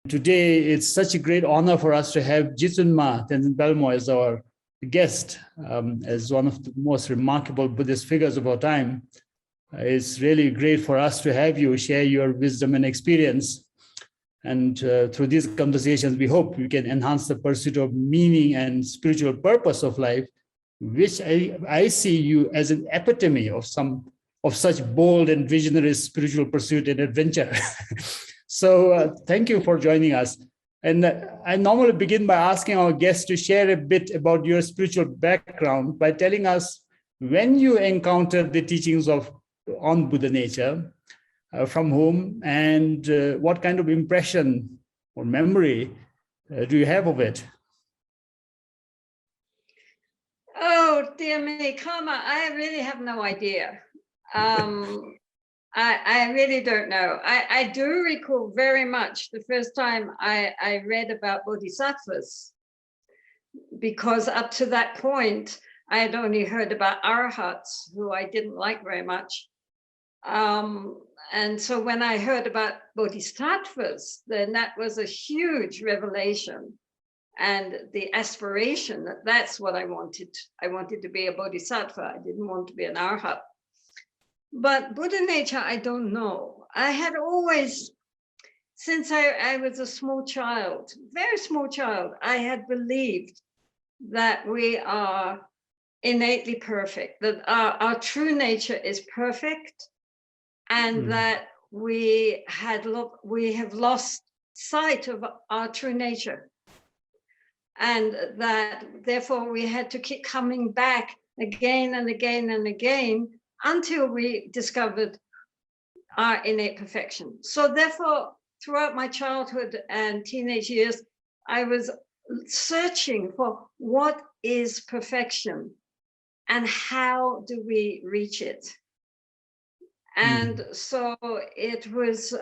Today, it's such a great honor for us to have Jetsunma Tenzin Palmo as our guest, as one of the most remarkable Buddhist figures of our time. It's really great for us to have you share your wisdom and experience. And through these conversations, we hope we can enhance the pursuit of meaning and spiritual purpose of life, which I see you as an epitome of such bold and visionary spiritual pursuit and adventure. So thank you for joining us. And I normally begin by asking our guests to share a bit about your spiritual background by telling us when you encountered the teachings on Buddha nature, from whom, and what kind of impression or memory do you have of it? Oh, dear me, Karma, I really have no idea. I really don't know. I do recall very much the first time I read about bodhisattvas, because up to that point, I had only heard about arahats, who I didn't like very much. And so when I heard about bodhisattvas, then that was a huge revelation and the aspiration that's what I wanted. I wanted to be a bodhisattva. I didn't want to be an arahat. But Buddha nature, I don't know. I had always, since I was a small child, very small child, I had believed that we are innately perfect, that our true nature is perfect, and that we have lost sight of our true nature. And that therefore we had to keep coming back again and again and again until we discovered our innate perfection. So therefore, throughout my childhood and teenage years, I was searching for what is perfection and how do we reach it. And so it was,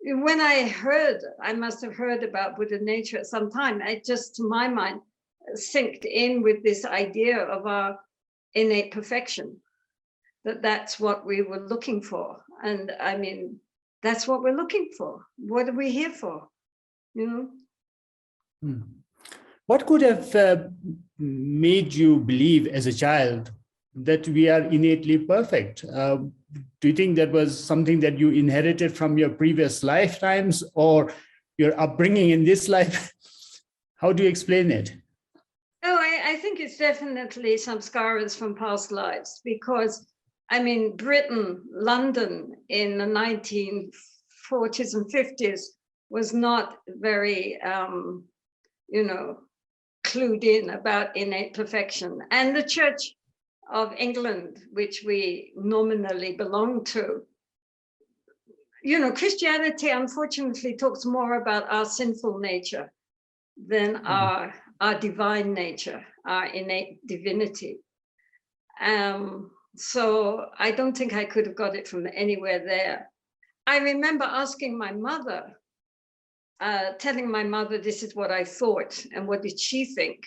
when I must have heard about Buddha nature at some time, it just, to my mind, synced in with this idea of our innate perfection. That's what we were looking for. And I mean, that's what we're looking for. What are we here for? You know? What could have made you believe as a child that we are innately perfect? Do you think that was something that you inherited from your previous lifetimes or your upbringing in this life? How do you explain it? Oh, I think it's definitely some scars from past lives, because I mean, Britain, London in the 1940s and 50s was not very, clued in about innate perfection. And the Church of England, which we nominally belong to, Christianity unfortunately talks more about our sinful nature than our divine nature, our innate divinity. So I don't think I could have got it from anywhere there. I remember asking my mother, telling my mother this is what I thought and what did she think.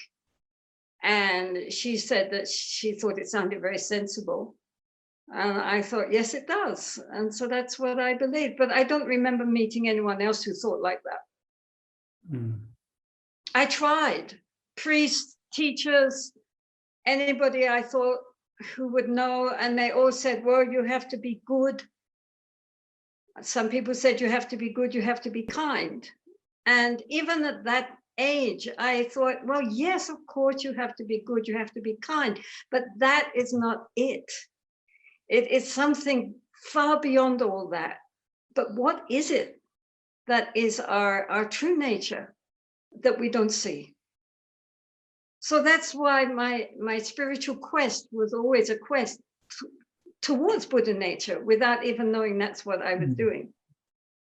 And she said that she thought it sounded very sensible. And I thought, yes, it does. And so that's what I believed. But I don't remember meeting anyone else who thought like that. I tried. Priests, teachers, anybody I thought who would know, and they all said, well, you have to be good. Some people said you have to be good, you have to be kind. And even at that age, I thought, well, yes, of course you have to be good, you have to be kind, but that is not it. It is something far beyond all that. But what is it that is our true nature that we don't see? So that's why my spiritual quest was always a quest towards Buddha nature without even knowing that's what I was doing.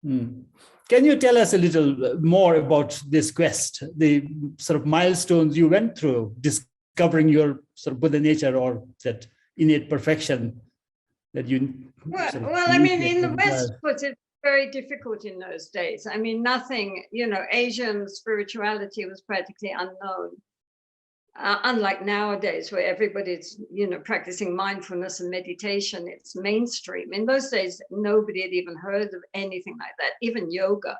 Can you tell us a little more about this quest, the sort of milestones you went through, discovering your sort of Buddha nature or that innate perfection that you... Well, I mean, in the West, it's very difficult in those days. I mean, nothing, Asian spirituality was practically unknown. Unlike nowadays, where everybody's, practicing mindfulness and meditation, it's mainstream. In those days, nobody had even heard of anything like that, even yoga.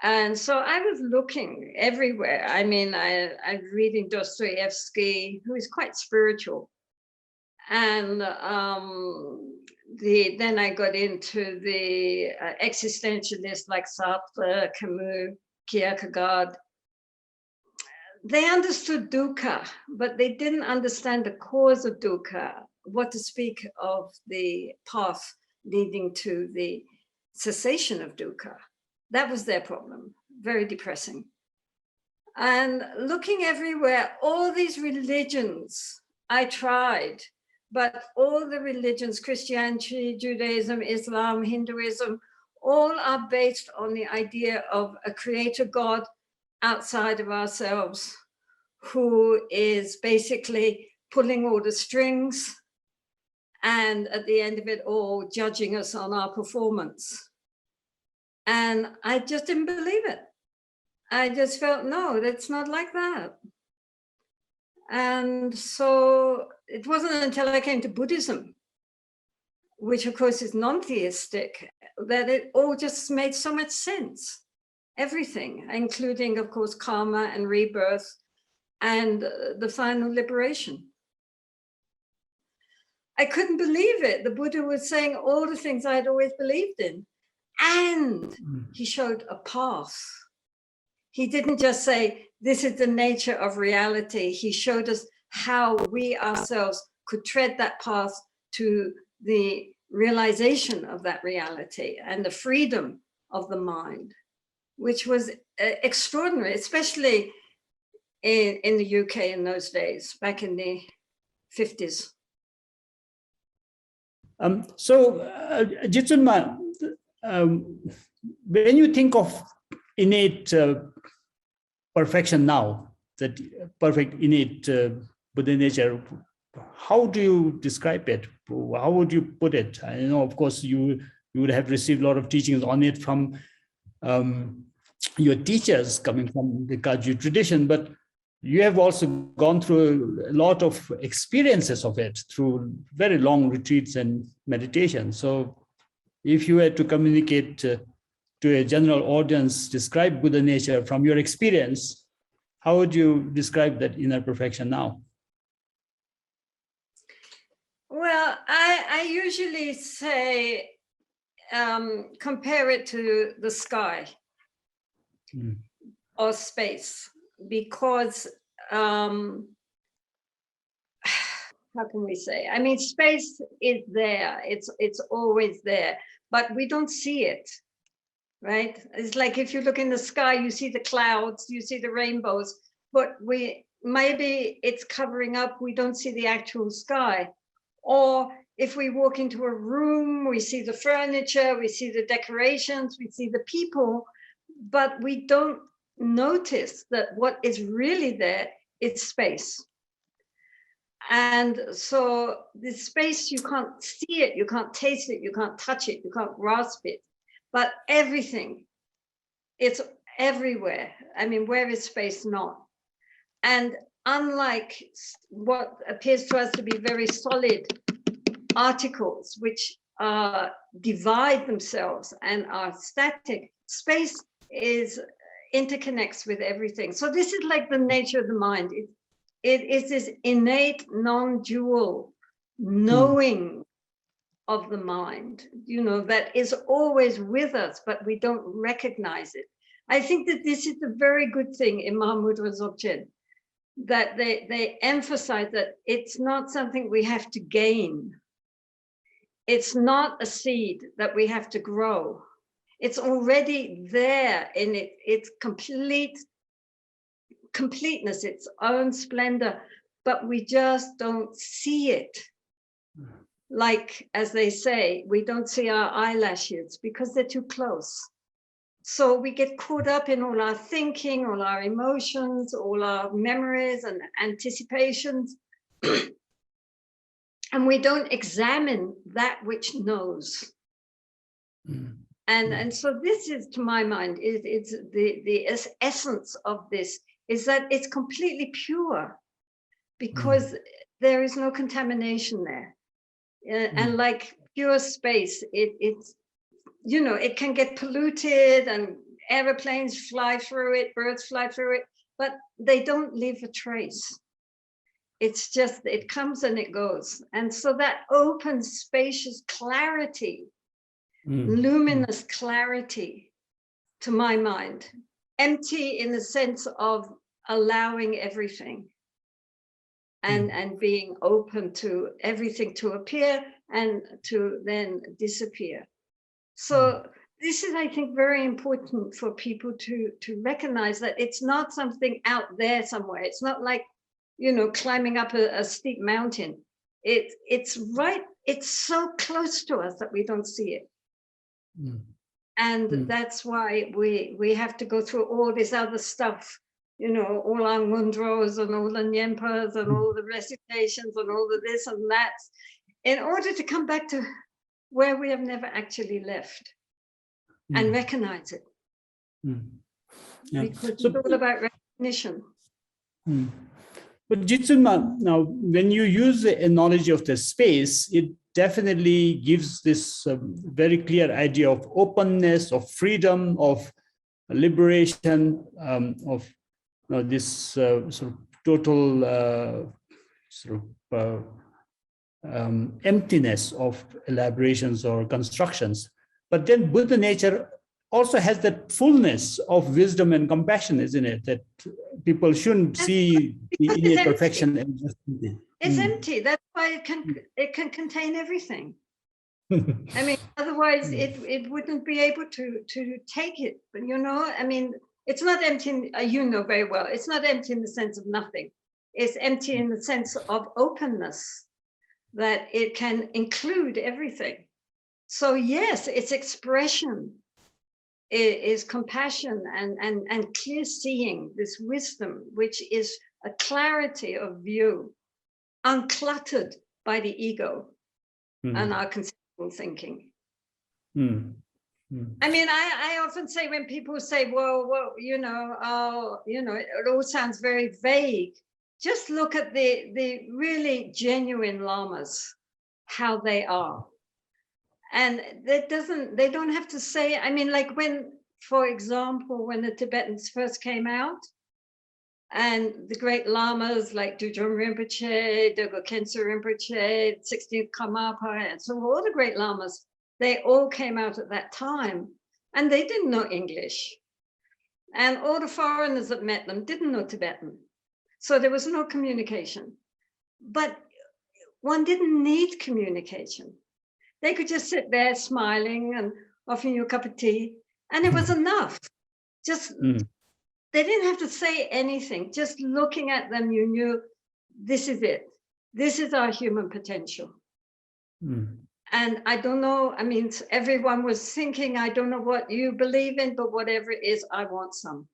And so I was looking everywhere. I mean, I'm reading Dostoevsky, who is quite spiritual. And then I got into the existentialists like Sartre, Camus, Kierkegaard. They understood dukkha, but they didn't understand the cause of dukkha, what to speak of the path leading to the cessation of dukkha. That was their problem, very depressing. And looking everywhere, all these religions I tried, but all the religions, Christianity, Judaism, Islam, Hinduism, all are based on the idea of a creator God outside of ourselves, who is basically pulling all the strings and at the end of it all, judging us on our performance. And I just didn't believe it. I just felt, no, that's not like that. And so it wasn't until I came to Buddhism, which of course is non-theistic, that it all just made so much sense. Everything, including, of course, karma and rebirth and the final liberation. I couldn't believe it. The Buddha was saying all the things I had always believed in. And he showed a path. He didn't just say, this is the nature of reality. He showed us how we ourselves could tread that path to the realization of that reality and the freedom of the mind, which was extraordinary, especially in the UK in those days, back in the 50s. Jetsunma, when you think of innate perfection now, that perfect innate Buddha nature, how do you describe it? How would you put it? I know, of course, you would have received a lot of teachings on it from your teachers coming from the Kagyu tradition, but you have also gone through a lot of experiences of it through very long retreats and meditation. So if you had to communicate to a general audience, describe Buddha nature from your experience, how would you describe that inner perfection now? Well, I usually say, compare it to the sky or space, because how can we say? I mean, space is there, it's always there, but we don't see it, right? It's like if you look in the sky, you see the clouds, you see the rainbows, but maybe it's covering up, we don't see the actual sky. Or if we walk into a room, we see the furniture, we see the decorations, we see the people, but we don't notice that what is really there is space. And so this space, you can't see it, you can't taste it, you can't touch it, you can't grasp it, but everything, it's everywhere. I mean, where is space not? And unlike what appears to us to be very solid articles, which divide themselves and are static, space interconnects with everything. So this is like the nature of the mind. It is this innate, non-dual knowing of the mind, that is always with us, but we don't recognize it. I think that this is a very good thing in Mahamudra Dzogchen, that they emphasize that it's not something we have to gain. It's not a seed that we have to grow. It's already there in its completeness, its own splendor, but we just don't see it. Like, as they say, we don't see our eyelashes because they're too close. So we get caught up in all our thinking, all our emotions, all our memories and anticipations. And we don't examine that which knows. And so this is, to my mind, it's the essence of this, is that it's completely pure, because there is no contamination there. And like pure space, it can get polluted and aeroplanes fly through it, birds fly through it, but they don't leave a trace. It's just, it comes and it goes. And so that open, spacious clarity, luminous clarity, to my mind, empty in the sense of allowing everything and being open to everything to appear and to then disappear. So this is, I think, very important for people to recognize that it's not something out there somewhere. It's not like, you know, climbing up a steep mountain. It's right, it's so close to us that we don't see it. And that's why we have to go through all this other stuff, you know, all our mudras and all the nyempas and all the recitations and all the this and that, in order to come back to where we have never actually left and recognize it. Because it's all about recognition. But Jetsunma, now, when you use the analogy of the space, it definitely gives this very clear idea of openness, of freedom, of liberation, of this sort of total emptiness of elaborations or constructions. But then Buddha nature also has that fullness of wisdom and compassion, isn't it? That people shouldn't see the innate perfection and just it's empty. That's why it can contain everything. I mean, otherwise it wouldn't be able to take it. But you know, I mean, it's not empty. You know very well. It's not empty in the sense of nothing. It's empty in the sense of openness, that it can include everything. So yes, its expression is compassion and clear seeing, this wisdom, which is a clarity of view, uncluttered by the ego and our conceptual thinking. I mean, I often say, when people say, well, you know, it all sounds very vague. Just look at the really genuine lamas, how they are. And they don't have to say, I mean, like when, for example, when the Tibetans first came out, and the great lamas like Dudjom Rinpoche, Dogo Khensa Rinpoche, 16th Karmapa, and so all the great lamas, they all came out at that time, and they didn't know English. And all the foreigners that met them didn't know Tibetan. So there was no communication. But one didn't need communication. They could just sit there smiling and offering you a cup of tea, and it was enough. Just, they didn't have to say anything. Just looking at them, you knew this is it. This is our human potential. And I don't know, I mean, everyone was thinking, I don't know what you believe in, but whatever it is, I want some.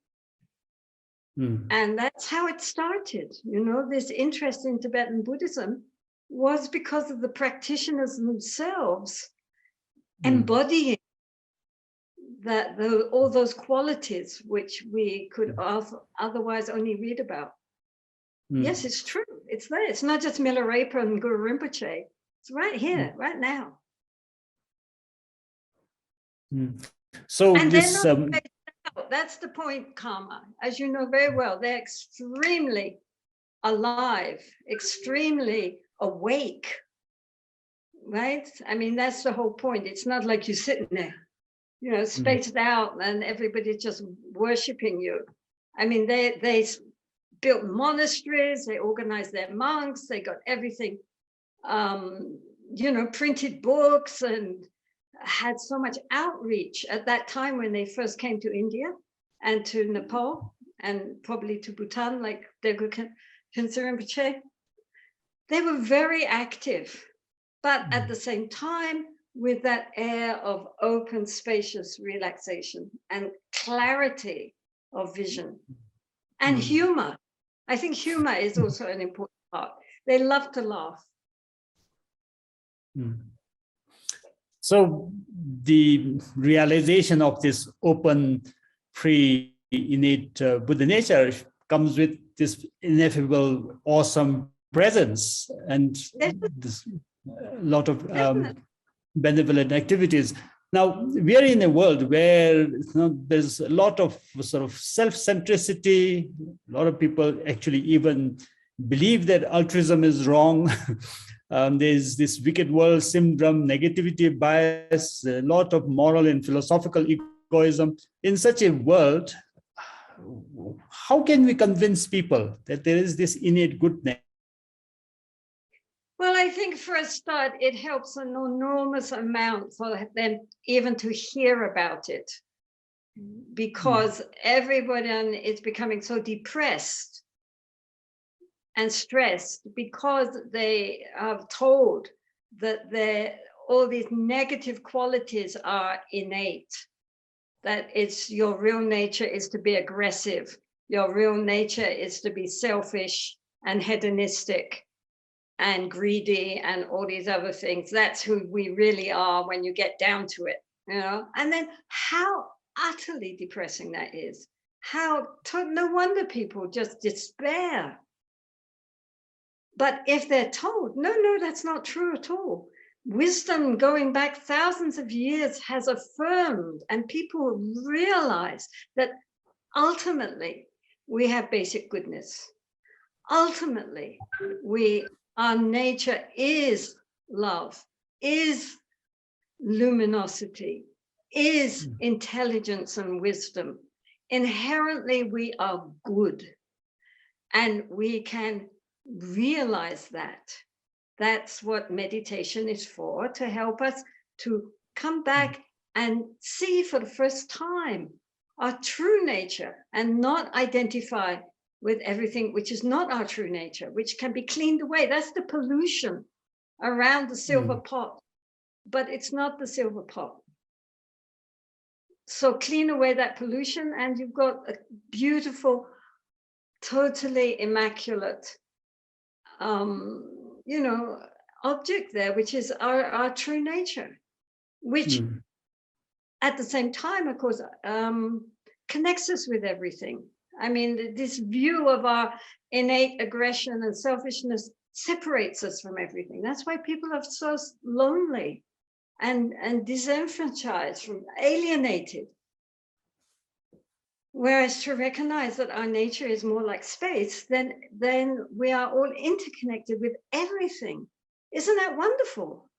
And that's how it started. You know, this interest in Tibetan Buddhism was because of the practitioners themselves embodying that all those qualities which we could otherwise only read about. Yes, it's true. It's there. It's not just Milarepa and Guru Rinpoche. It's right here, right now. So and this, that's the point, Karma. As you know very well, they're extremely alive, extremely awake, right? I mean, that's the whole point. It's not like you're sitting there, you know, spaced out and everybody's just worshiping you. I mean, they built monasteries, they organized their monks, they got everything, you know, printed books, and had so much outreach at that time when they first came to India and to Nepal and probably to Bhutan, like Degu Khensa Rinpoche. They were very active, but at the same time, with that air of open, spacious relaxation and clarity of vision and humor. I think humor is also an important part. They love to laugh. So the realization of this open, free, innate Buddha nature comes with this ineffable, awesome presence and this lot of benevolent activities. Now, we are in a world where there's a lot of sort of self-centricity. A lot of people actually even believe that altruism is wrong. There's this wicked world syndrome, negativity bias, a lot of moral and philosophical egoism. In such a world, how can we convince people that there is this innate goodness? Well, I think for a start, it helps an enormous amount for them even to hear about it, because everyone is becoming so depressed and stressed because they are told that all these negative qualities are innate, that it's your real nature is to be aggressive, your real nature is to be selfish and hedonistic and greedy and all these other things. That's who we really are when you get down to it, you know. And then how utterly depressing that is. No wonder people just despair. But if they're told, no, that's not true at all. Wisdom going back thousands of years has affirmed, and people realize that ultimately we have basic goodness. Ultimately, our nature is love, is luminosity, is intelligence and wisdom. Inherently, we are good, and we can realize that. That's what meditation is for, to help us to come back and see for the first time our true nature and not identify with everything which is not our true nature, which can be cleaned away. That's the pollution around the silver pot, but it's not the silver pot. So clean away that pollution and you've got a beautiful, totally immaculate, you know, object there, which is our true nature, which at the same time, of course, connects us with everything. I mean, this view of our innate aggression and selfishness separates us from everything. That's why people are so lonely and disenfranchised, alienated. Whereas to recognize that our nature is more like space, then we are all interconnected with everything. Isn't that wonderful?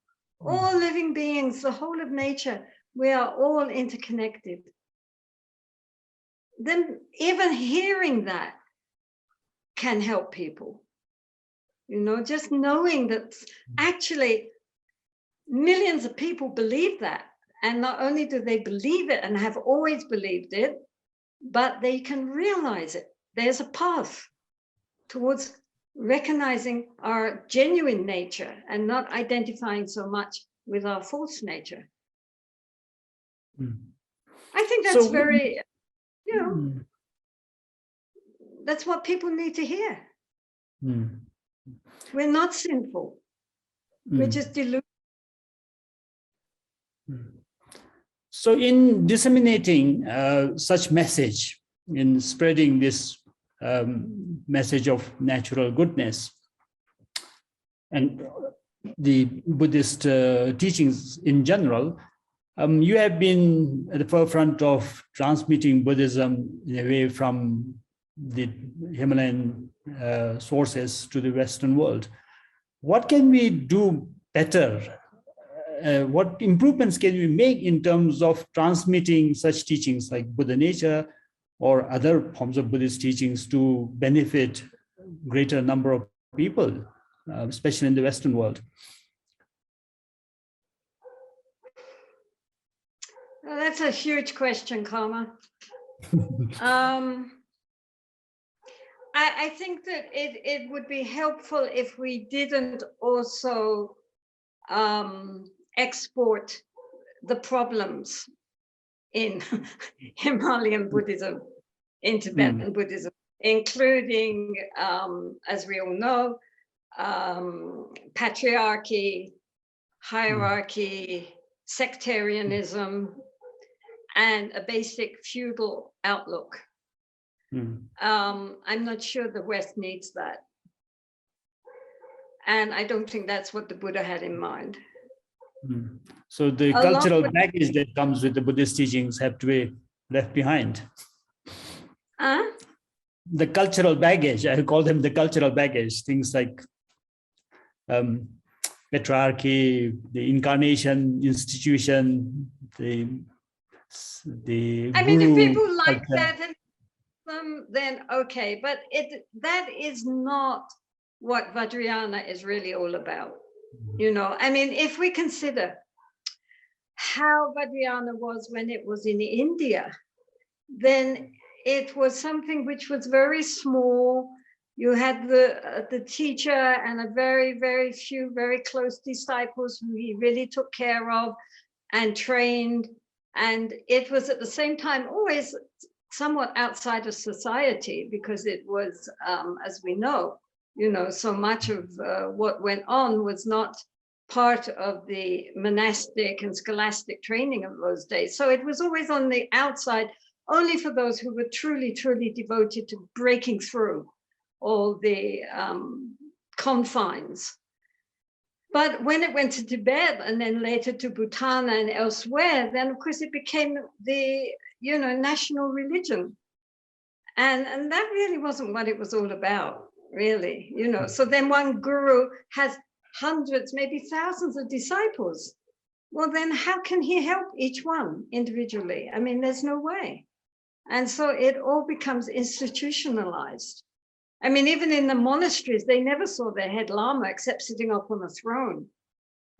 All living beings, the whole of nature, we are all interconnected. Then even hearing that can help people. You know, just knowing that actually millions of people believe that. And not only do they believe it and have always believed it, but they can realize it. There's a path towards recognizing our genuine nature and not identifying so much with our false nature. I think that's very, you know, that's what people need to hear. We're not sinful. We're just deluded. So in disseminating such message, in spreading this message of natural goodness and the Buddhist teachings in general, you have been at the forefront of transmitting Buddhism in a way from the Himalayan sources to the Western world. What can we do better? What improvements can we make in terms of transmitting such teachings like Buddha nature or other forms of Buddhist teachings to benefit greater number of people, especially in the Western world? Well, that's a huge question, Karma. I think that it would be helpful if we didn't also export the problems in Himalayan Buddhism, in Tibetan Buddhism, including, as we all know, patriarchy, hierarchy, sectarianism, and a basic feudal outlook. I'm not sure the West needs that. And I don't think that's what the Buddha had in mind. Mm. So the Along cultural with, baggage that comes with the Buddhist teachings have to be left behind. The cultural baggage, I call them the cultural baggage, things like patriarchy, the incarnation institution, the I mean, if guru people like culture. that, then okay, but that is not what Vajrayana is really all about. You know, I mean, if we consider how Vajrayana was when it was in India, then it was something which was very small. You had the teacher and a very, very few, very close disciples who he really took care of and trained. And it was at the same time always somewhat outside of society, because it was, as we know, you know, so much of what went on was not part of the monastic and scholastic training of those days. So it was always on the outside, only for those who were truly, truly devoted to breaking through all the confines. But when it went to Tibet and then later to Bhutan and elsewhere, then of course it became the, you know, national religion. And that really wasn't what it was all about, really, you know. So then one guru has hundreds, maybe thousands of disciples. Well, then how can he help each one individually? I mean, there's no way. And so it all becomes institutionalized. I mean, even in the monasteries, they never saw their head lama except sitting up on a throne.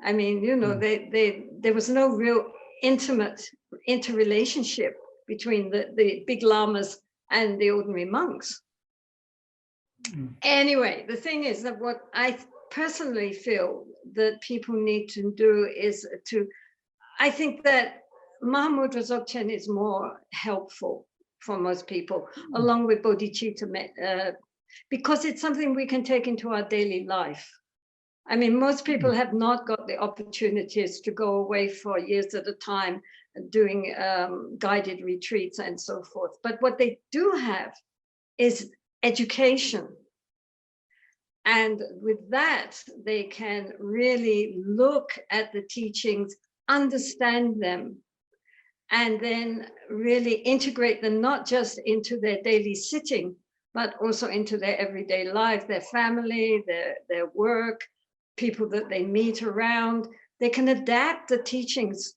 I mean, you know, there was no real intimate interrelationship between the big lamas and the ordinary monks. Anyway, the thing is that what I personally feel that people need to do is to, I think that Mahamudra Dzogchen is more helpful for most people, along with bodhicitta, because it's something we can take into our daily life. I mean, most people have not got the opportunities to go away for years at a time doing guided retreats and so forth. But what they do have is education. And with that, they can really look at the teachings, understand them, and then really integrate them, not just into their daily sitting, but also into their everyday life, their family, their work, people that they meet around. They can adapt the teachings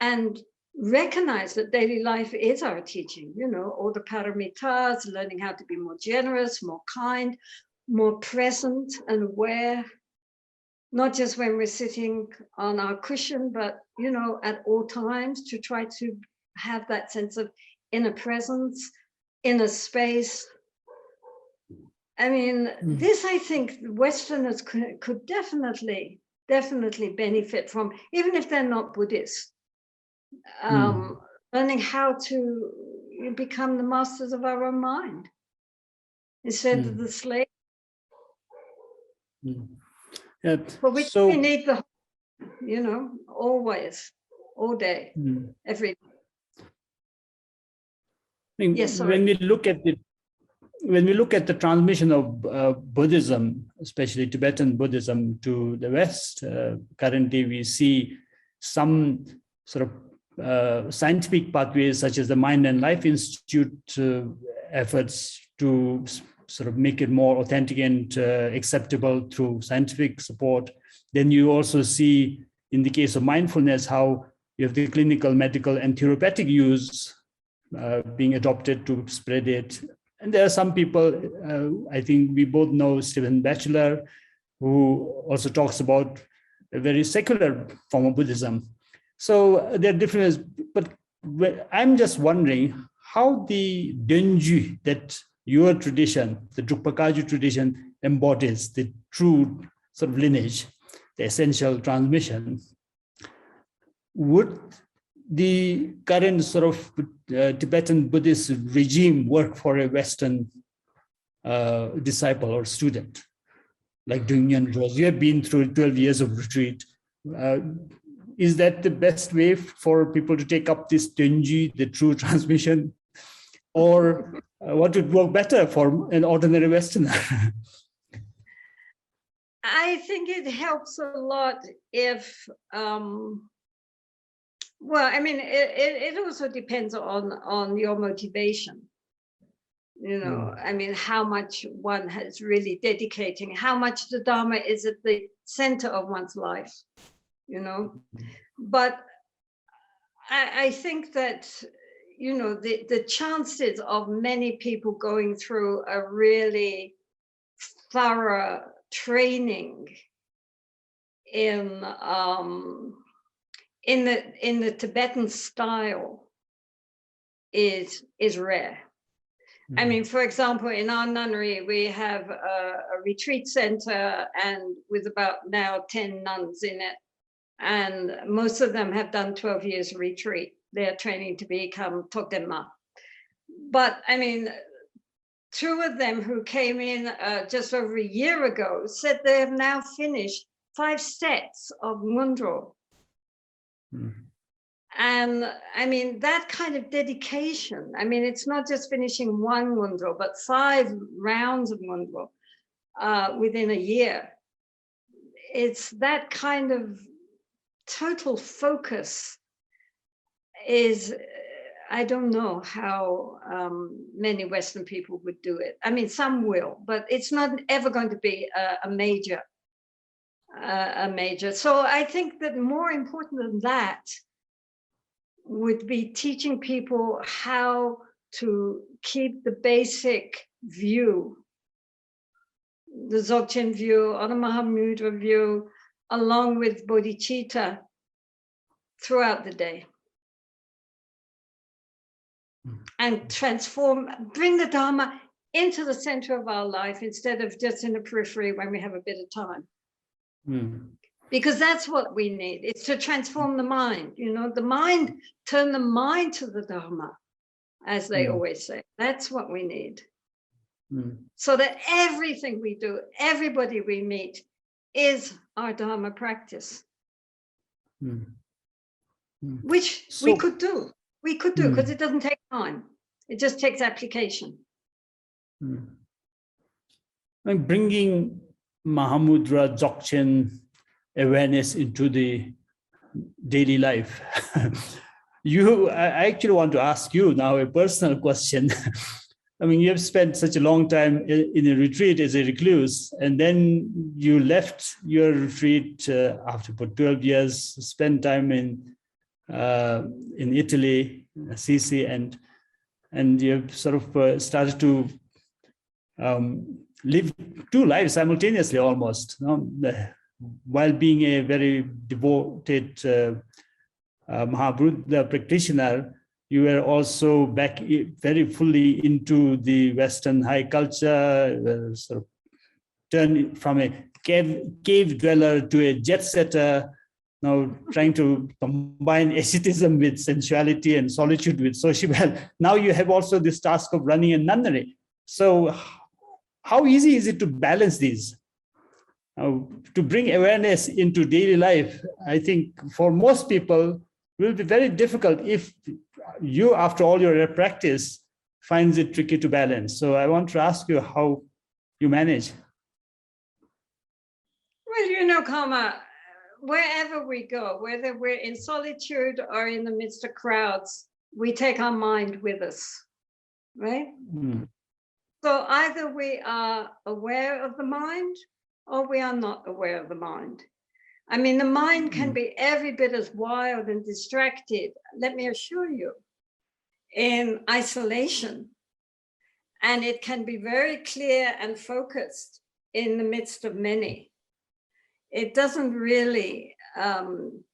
and recognize that daily life is our teaching, you know, all the paramitas, learning how to be more generous, more kind, more present and aware, not just when we're sitting on our cushion, but, you know, at all times, to try to have that sense of inner presence, inner space. I mean, this, I think Westerners could definitely benefit from, even if they're not Buddhist, learning how to become the masters of our own mind instead of the slave. Yeah. For which we need the, you know, always, all day, every day. Yes, sorry. When we look at the transmission of Buddhism, especially Tibetan Buddhism, to the West, currently we see some sort of scientific pathways, such as the Mind and Life Institute efforts to sort of make it more authentic and acceptable through scientific support. Then you also see, in the case of mindfulness, how you have the clinical, medical, and therapeutic use being adopted to spread it. And there are some people, I think we both know Stephen Batchelor, who also talks about a very secular form of Buddhism. So there are differences, but I'm just wondering how the Dongyu, that your tradition, the Drukpa Kagyu tradition, embodies the true sort of lineage, the essential transmission. Would the current sort of Tibetan Buddhist regime work for a Western disciple or student, like Dongyu Gatsal? You have been through 12 years of retreat. Is that the best way for people to take up this Dongyu, the true transmission? Or what would work better for an ordinary Westerner? I think it helps a lot if, well, I mean, it also depends on your motivation. You know, I mean, how much one has really dedicating, how much the Dharma is at the center of one's life, you know. But I think that, you know, the chances of many people going through a really thorough training in the Tibetan style is rare. I mean, for example, in our nunnery, we have a retreat center and with about now 10 nuns in it. And most of them have done 12 years retreat. They're training to become Tokdenma. But I mean, 2 of them who came in just over a year ago said they have now finished 5 sets of Mundro. And I mean, that kind of dedication, I mean, it's not just finishing 1 Mundro, but 5 rounds of Mundro within a year. It's that kind of total focus is, I don't know how many Western people would do it. I mean, some will, but it's not ever going to be a major. So I think that more important than that would be teaching people how to keep the basic view, the Dzogchen view, or the Mahamudra view, along with bodhicitta throughout the day. And bring the Dharma into the center of our life instead of just in the periphery when we have a bit of time. Because that's what we need. It's to transform the mind, you know, turn the mind to the Dharma, as they always say. That's what we need. So that everything we do, everybody we meet is our Dharma practice. Which we could do. We could do, because it doesn't take time. It just takes application. And bringing Mahamudra, Dzogchen awareness into the daily life. I actually want to ask you now a personal question. I mean, you have spent such a long time in a retreat as a recluse, and then you left your retreat after about 12 years, spent time in Italy, Assisi, and you've sort of started to live 2 lives simultaneously almost, you know? While being a very devoted Mahabuddha practitioner, you were also back very fully into the Western high culture, sort of turned from a cave dweller to a jet setter, now trying to combine asceticism with sensuality and solitude with sociable. Now you have also this task of running a nunnery. So how easy is it to balance these? To bring awareness into daily life, I think for most people will be very difficult if you, after all your practice, finds it tricky to balance. So I want to ask you how you manage. Well, you know, Karma, wherever we go, whether we're in solitude or in the midst of crowds, we take our mind with us, right? So either we are aware of the mind or we are not aware of the mind. I mean, the mind can be every bit as wild and distracted, let me assure you, in isolation. And it can be very clear and focused in the midst of many. It doesn't really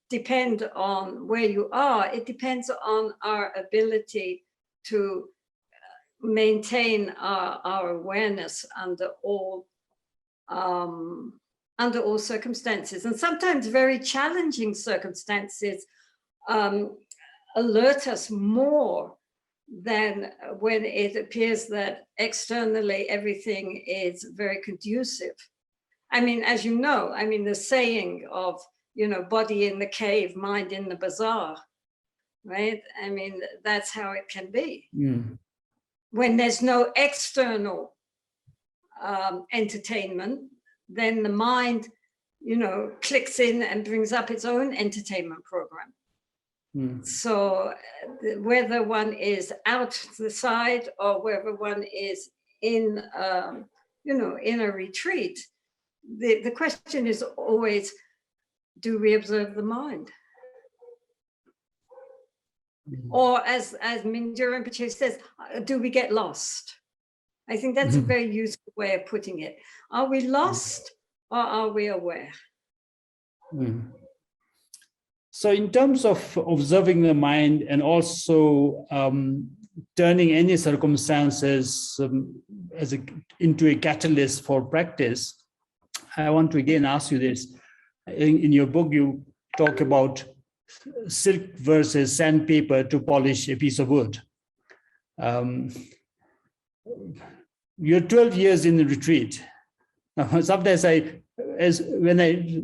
depend on where you are. It depends on our ability to maintain our awareness under all circumstances. And sometimes very challenging circumstances alert us more than when it appears that externally everything is very conducive. I mean, as you know, I mean, the saying of, you know, body in the cave, mind in the bazaar, right? I mean, that's how it can be. When there's no external entertainment, then the mind, clicks in and brings up its own entertainment program. So whether one is out the side or whether one is in, in a retreat, the question is always, do we observe the mind? Or as Mingyur Rinpoche says, do we get lost? I think that's a very useful way of putting it. Are we lost or are we aware? So in terms of observing the mind and also turning any circumstances into a catalyst for practice, I want to again ask you this. In your book, you talk about silk versus sandpaper to polish a piece of wood. You're 12 years in the retreat. Sometimes when I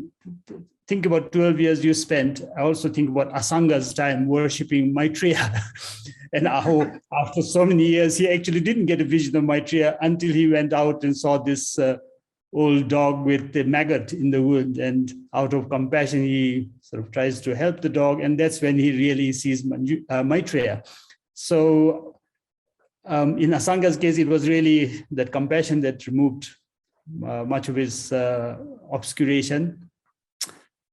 think about 12 years you spent, I also think about Asanga's time worshipping Maitreya and how after so many years, he actually didn't get a vision of Maitreya until he went out and saw this old dog with a maggot in the wood, and out of compassion, he sort of tries to help the dog, and that's when he really sees Maitreya. So in Asanga's case, it was really that compassion that removed much of his obscuration.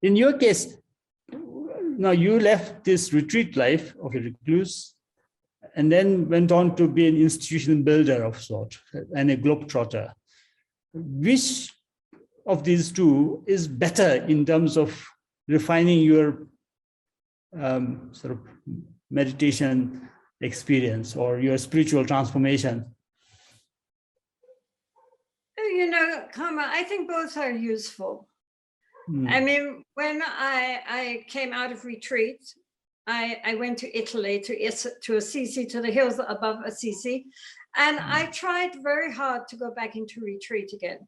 In your case, now you left this retreat life of a recluse and then went on to be an institution builder of sort and a globetrotter. Which of these two is better in terms of refining your sort of meditation experience or your spiritual transformation? Karma, I think both are useful. I mean, when I came out of retreat, I went to Italy, to Assisi, to the hills above Assisi, and I tried very hard to go back into retreat again.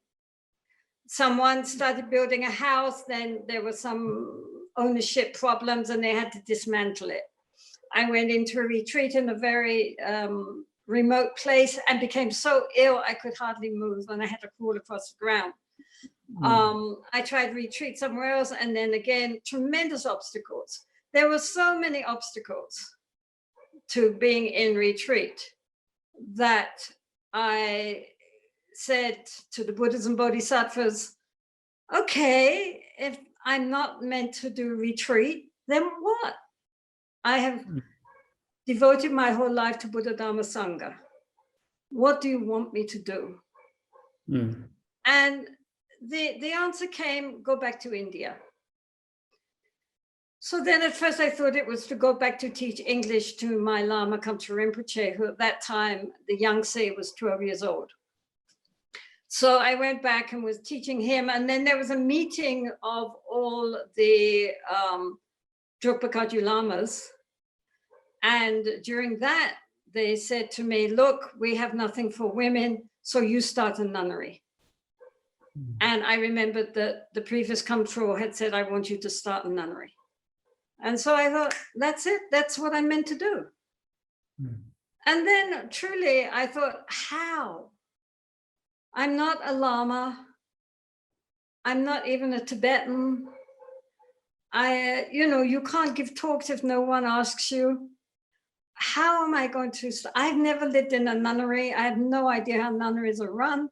Someone started building a house, then there were some ownership problems and they had to dismantle it. I went into a retreat in a very remote place and became so ill I could hardly move and I had to crawl across the ground. I tried retreat somewhere else, and then again, tremendous obstacles. There were so many obstacles to being in retreat that I said to the Buddhas and Bodhisattvas, okay, if I'm not meant to do retreat, then what? I have devoted my whole life to Buddha Dharma Sangha. What do you want me to do? And the answer came, go back to India. So then at first I thought it was to go back to teach English to my Lama Khandro Rinpoche, who at that time, the youngster was 12 years old. So I went back and was teaching him. And then there was a meeting of all the Drukpa Kagyu Lamas. And during that, they said to me, look, we have nothing for women, so you start a nunnery. And I remembered that the previous Khandro had said, I want you to start a nunnery. And so I thought, that's it. That's what I'm meant to do. And then truly, I thought, how? I'm not a Lama. I'm not even a Tibetan. You can't give talks if no one asks you. How am I going to? I've never lived in a nunnery. I have no idea how nunneries are run.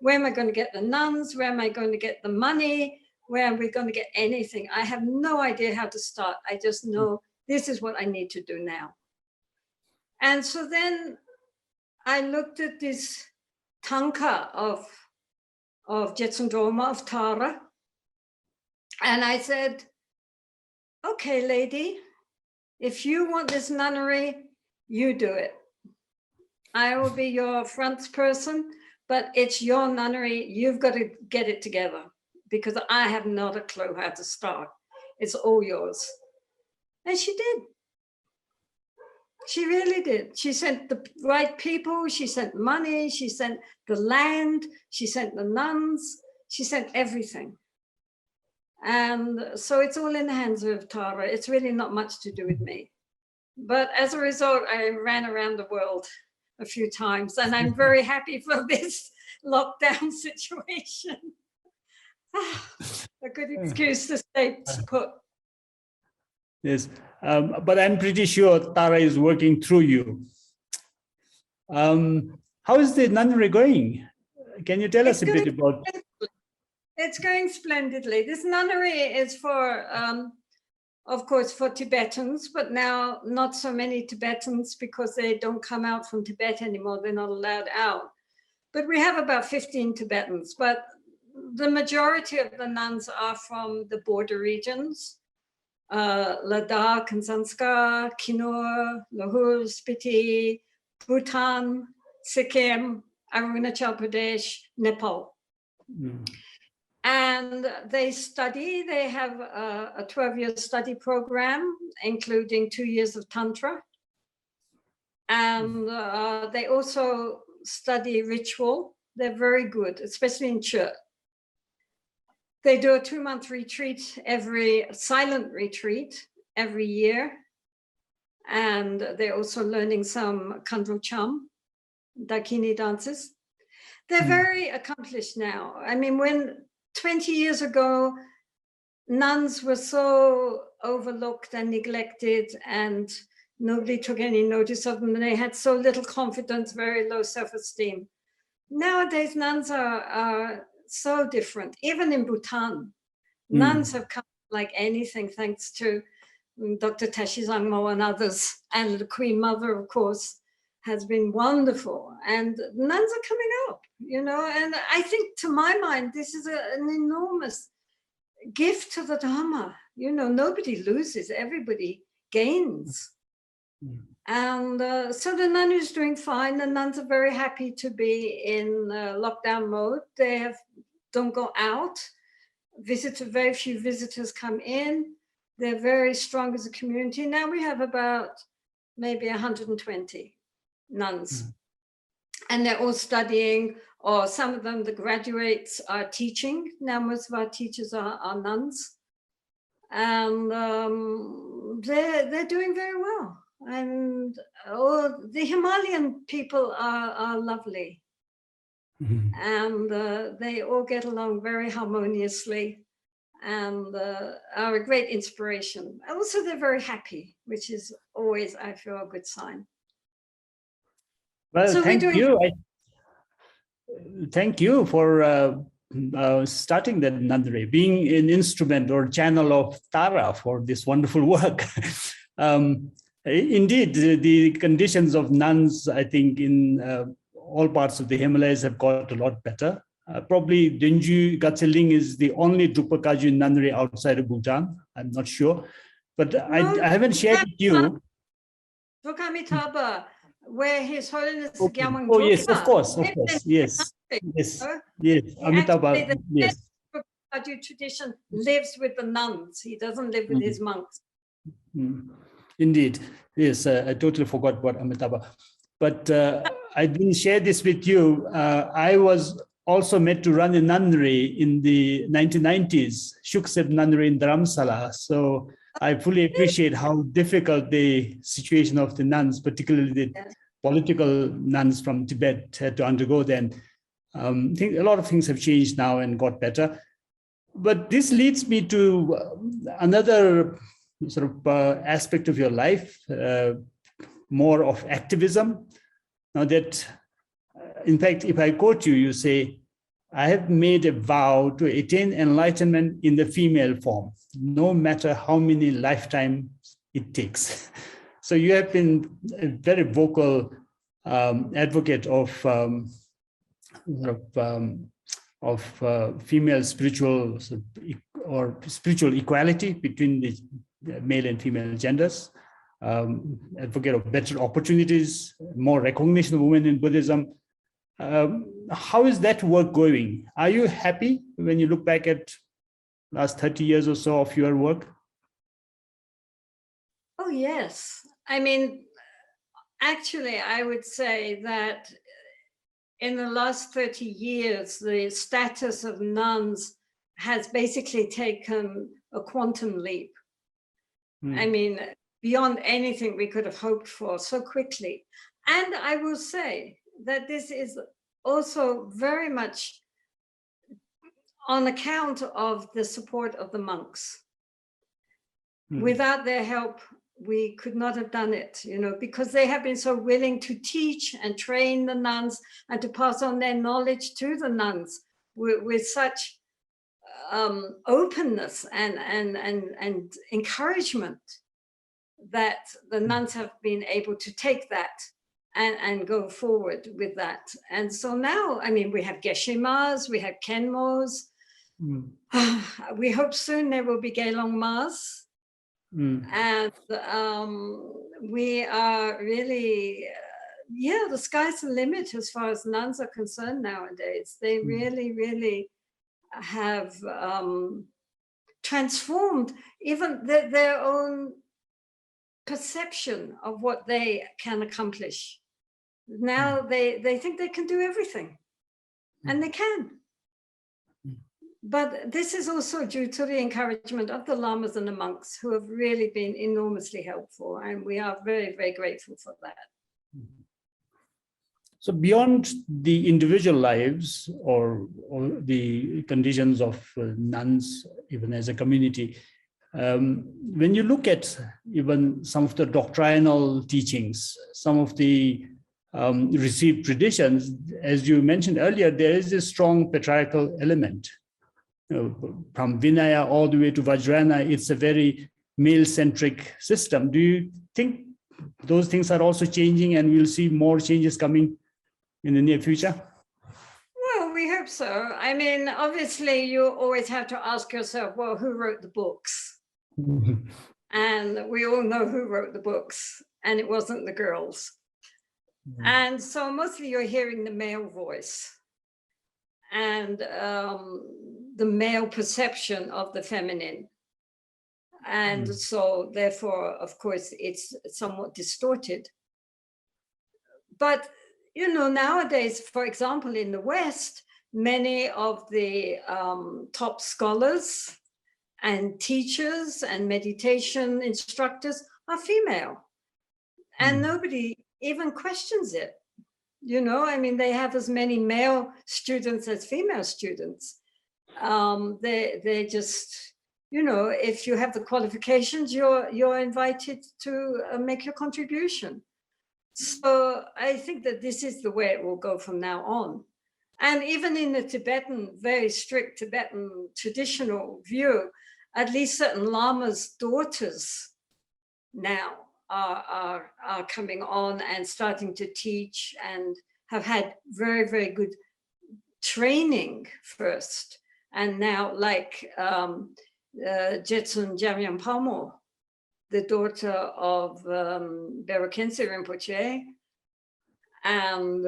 Where am I going to get the nuns? Where am I going to get the money? Where are we going to get anything? I have no idea how to start. I just know this is what I need to do now. And so then I looked at this tanka of Jetsunma of Tara. And I said, okay, lady, if you want this nunnery, you do it. I will be your front person, but it's your nunnery. You've got to get it together because I have not a clue how to start. It's all yours. And she did. She really did. She sent the right people. She sent money. She sent the land. She sent the nuns. She sent everything. And so it's all in the hands of Tara. It's really not much to do with me. But as a result, I ran around the world a few times, and I'm very happy for this lockdown situation. A good excuse to stay put. Yes, but I'm pretty sure Tara is working through you. How is the nunnery going? Can you tell us a bit about? It's going splendidly. This nunnery is for, of course, for Tibetans, but now not so many Tibetans because they don't come out from Tibet anymore. They're not allowed out. But we have about 15 Tibetans, but the majority of the nuns are from the border regions, Ladakh, Kansanskar, Kinnour, Lahore, Spiti, Bhutan, Sikkim, Arunachal Pradesh, Nepal. Mm. And they study, they have a 12-year study program, including 2 years of Tantra. And they also study ritual. They're very good, especially in church. They do a 2-month retreat, silent retreat every year. And they're also learning some Khandro cham, Dakini dances. They're very accomplished now. I mean, when 20 years ago, nuns were so overlooked and neglected and nobody took any notice of them. And they had so little confidence, very low self-esteem. Nowadays, nuns are so different. Even in Bhutan, nuns have come like anything, thanks to Dr. Tashi Zangmo and others. And the Queen Mother, of course, has been wonderful. And nuns are coming up, you know, and I think, to my mind, this is an enormous gift to the Dharma. You know, nobody loses, everybody gains. And so the nun is doing fine. The nuns are very happy to be in lockdown mode. They don't go out. Very few visitors come in. They're very strong as a community. Now we have about maybe 120 nuns. And they're all studying, or some of them, the graduates, are teaching. Now most of our teachers are nuns. And they're doing very well. And the Himalayan people are lovely. And they all get along very harmoniously and are a great inspiration. Also, they're very happy, which is always, I feel, a good sign. Well, so thank you. Thank you for starting the nunnery, being an instrument or channel of Tara for this wonderful work. Indeed, the conditions of nuns, I think, in all parts of the Himalayas have got a lot better. Probably Dongyu Gatsal Ling is the only Drukpa Kagyu nunnery outside of Bhutan. I'm not sure, but I haven't shared with you. Where His Holiness Gyalwang Oh yes, Drukpa, of course, yes, Amitabha, yes. The Kagyu tradition lives with the nuns. He doesn't live with his monks. Indeed, yes, I totally forgot about Amitabha. But I didn't share this with you. I was also meant to run a nunnery in the 1990s, Shuksep nunnery in Dharamsala. So I fully appreciate how difficult the situation of the nuns, particularly the political nuns from Tibet, had to undergo then. I think a lot of things have changed now and got better. But this leads me to another sort of aspect of your life, more of activism. Now that, in fact, if I quote you, you say, I have made a vow to attain enlightenment in the female form, no matter how many lifetimes it takes. So you have been a very vocal advocate of female spiritual or spiritual equality between the male and female genders, advocate of better opportunities, more recognition of women in Buddhism. How is that work going? Are you happy when you look back at last 30 years or so of your work? Oh, yes. I mean, actually, I would say that in the last 30 years, the status of nuns has basically taken a quantum leap. I mean, beyond anything we could have hoped for so quickly. And I will say that this is also very much on account of the support of the monks. Mm. Without their help, we could not have done it, because they have been so willing to teach and train the nuns and to pass on their knowledge to the nuns with such openness and encouragement, that the nuns have been able to take that and go forward with that. And so now, we have geshe-mas, we have kenmos. Mm. We hope soon there will be gelong-mas. Mm. And we are really, the sky's the limit as far as nuns are concerned nowadays. They really, really have transformed even their own perception of what they can accomplish. Now they think they can do everything, and they can. But this is also due to the encouragement of the lamas and the monks, who have really been enormously helpful, and we are very, very grateful for that. So beyond the individual lives or the conditions of nuns, even as a community, when you look at even some of the doctrinal teachings, some of the received traditions, as you mentioned earlier, there is a strong patriarchal element. From Vinaya all the way to Vajrayana, it's a very male-centric system. Do you think those things are also changing, and we'll see more changes coming in the near future? Well, we hope so. Obviously, you always have to ask yourself, well, who wrote the books? And we all know who wrote the books, and it wasn't the girls. And so mostly you're hearing the male voice and the male perception of the feminine. And so therefore, of course, it's somewhat distorted. But, nowadays, for example, in the West, many of the top scholars and teachers and meditation instructors are female. And nobody even questions it. They have as many male students as female students. They just, if you have the qualifications, you're invited to make your contribution. So I think that this is the way it will go from now on. And even in the Tibetan, very strict Tibetan traditional view, at least certain lamas' daughters now are coming on and starting to teach, and have had very, very good training first. And now, like Jetsunma Palmo, the daughter of Berokense Rinpoche, and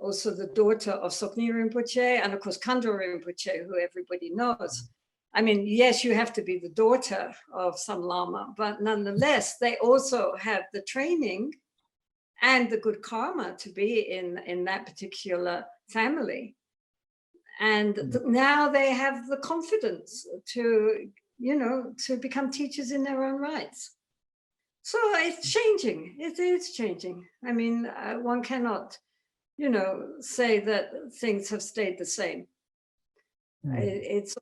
also the daughter of Sokni Rinpoche, and of course Khandro Rinpoche, who everybody knows. Yes, you have to be the daughter of some lama, but nonetheless, they also have the training and the good karma to be in that particular family. And now they have the confidence to become teachers in their own rights. So it's changing. It is changing. One cannot, say that things have stayed the same. It's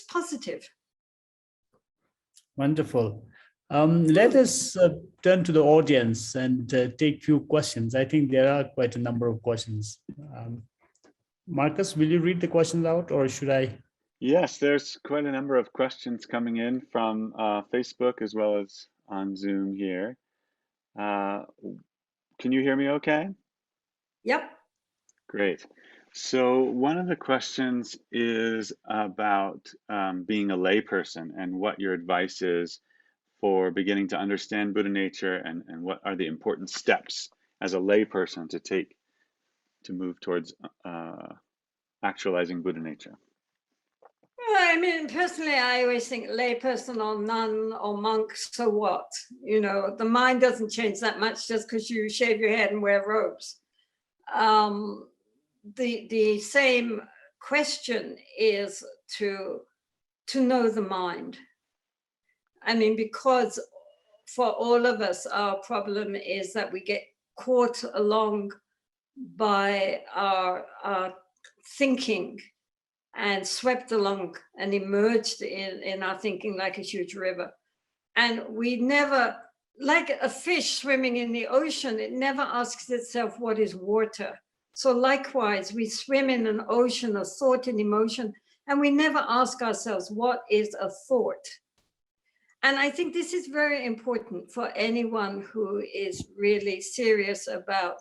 positive. Wonderful. Let us turn to the audience and take few questions. I think there are quite a number of questions. Marcus, will you read the questions out, or should I? Yes, there's quite a number of questions coming in from Facebook as well as on Zoom here. Can you hear me okay? Yep. Great. So one of the questions is about being a layperson and what your advice is for beginning to understand Buddha nature, and what are the important steps as a layperson to take to move towards actualizing Buddha nature. Well, personally, I always think layperson or nun or monk, so what? The mind doesn't change that much just because you shave your head and wear robes. The same question is to know the mind. Because for all of us, our problem is that we get caught along by our thinking and swept along and emerged in our thinking like a huge river. And we never, like a fish swimming in the ocean, it never asks itself what is water. So likewise, we swim in an ocean of thought and emotion, and we never ask ourselves, what is a thought? And I think this is very important for anyone who is really serious about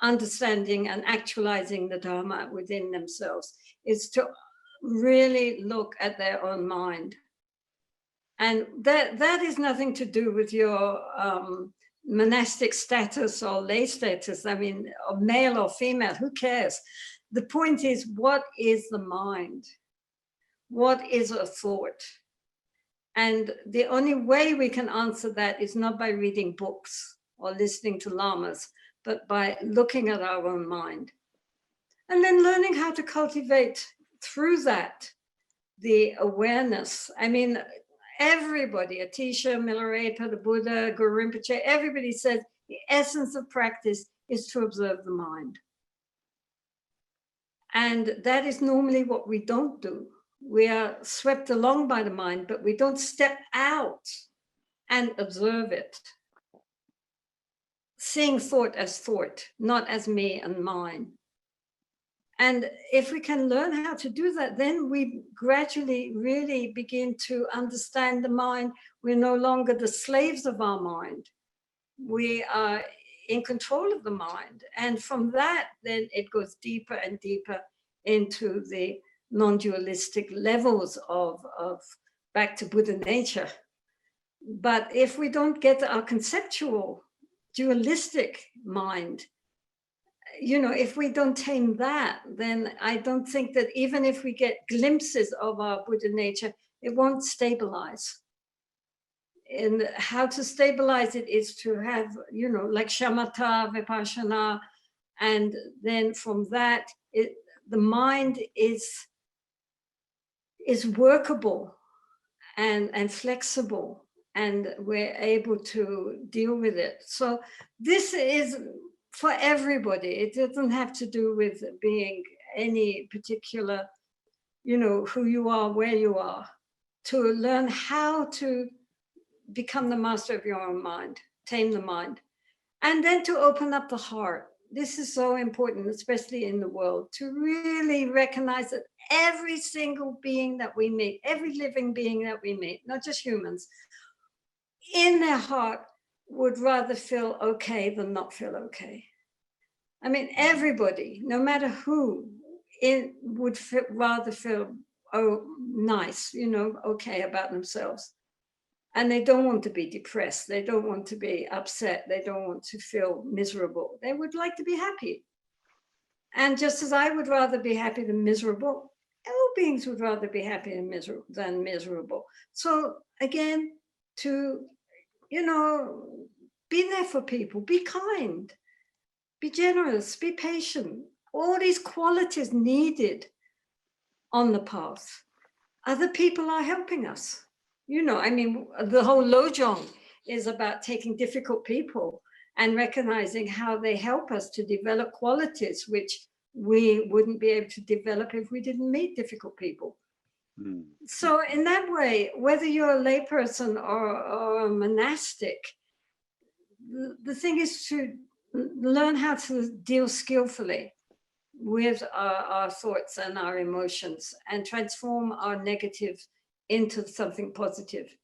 understanding and actualizing the Dharma within themselves, is to really look at their own mind. And that is nothing to do with your monastic status or lay status. I mean, or male or female, who cares? The point is, what is the mind? What is a thought? And the only way we can answer that is not by reading books or listening to lamas, but by looking at our own mind. And then learning how to cultivate through that the awareness. I mean, everybody, Atisha, Milarepa, the Buddha, Guru Rinpoche, everybody says the essence of practice is to observe the mind. And that is normally what we don't do. We are swept along by the mind, but we don't step out and observe it. Seeing thought as thought, not as me and mine. And if we can learn how to do that, then we gradually really begin to understand the mind. We're no longer the slaves of our mind. We are in control of the mind. And from that, then it goes deeper and deeper into the non-dualistic levels of back to Buddha nature. But if we don't get our conceptual dualistic mind, you know, if we don't tame that, then I don't think that even if we get glimpses of our Buddha nature, it won't stabilize. And how to stabilize it is to have, you know, like shamatha, vipassana, and then from that, the mind is workable and flexible, and we're able to deal with it. So this is for everybody. It doesn't have to do with being any particular, you know, who you are, where you are, to learn how to become the master of your own mind, tame the mind, and then to open up the heart. This is so important, especially in the world, to really recognize that every single being that we meet, every living being that we meet, not just humans, in their heart would rather feel okay than not feel okay. I mean, everybody, no matter who, it would rather feel, oh, nice, you know, okay about themselves. And they don't want to be depressed. They don't want to be upset. They don't want to feel miserable. They would like to be happy. And just as I would rather be happy than miserable, all beings would rather be happy than miserable. So again, to, you know, be there for people, be kind, be generous, be patient. All these qualities needed on the path. Other people are helping us. You know, I mean, the whole Lojong is about taking difficult people and recognizing how they help us to develop qualities which we wouldn't be able to develop if we didn't meet difficult people. Mm. So in that way, whether you're a layperson or a monastic, the thing is to learn how to deal skillfully with our thoughts and our emotions and transform our negative into something positive.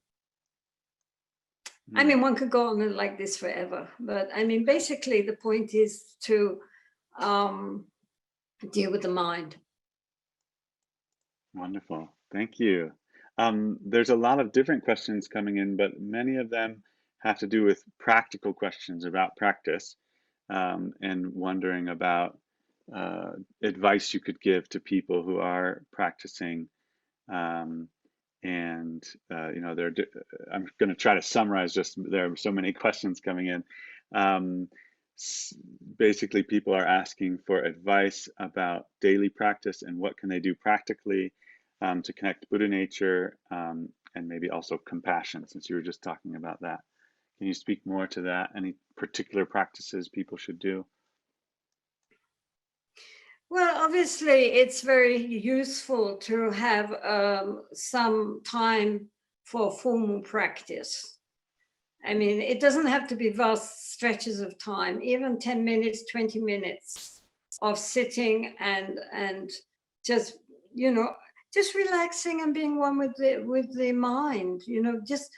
I mean, one could go on like this forever, but I mean, basically the point is to deal with the mind. Wonderful, thank you. There's a lot of different questions coming in, but many of them have to do with practical questions about practice, and wondering about advice you could give to people who are practicing. And you know, I'm going to try to summarize, just there are so many questions coming in. Basically, people are asking for advice about daily practice and what can they do practically to connect Buddha nature, and maybe also compassion, since you were just talking about that. Can you speak more to that? Any particular practices people should do? Well, obviously, it's very useful to have some time for formal practice. I mean, it doesn't have to be vast stretches of time, even 10 minutes, 20 minutes of sitting and just, you know, just relaxing and being one with the mind, you know, just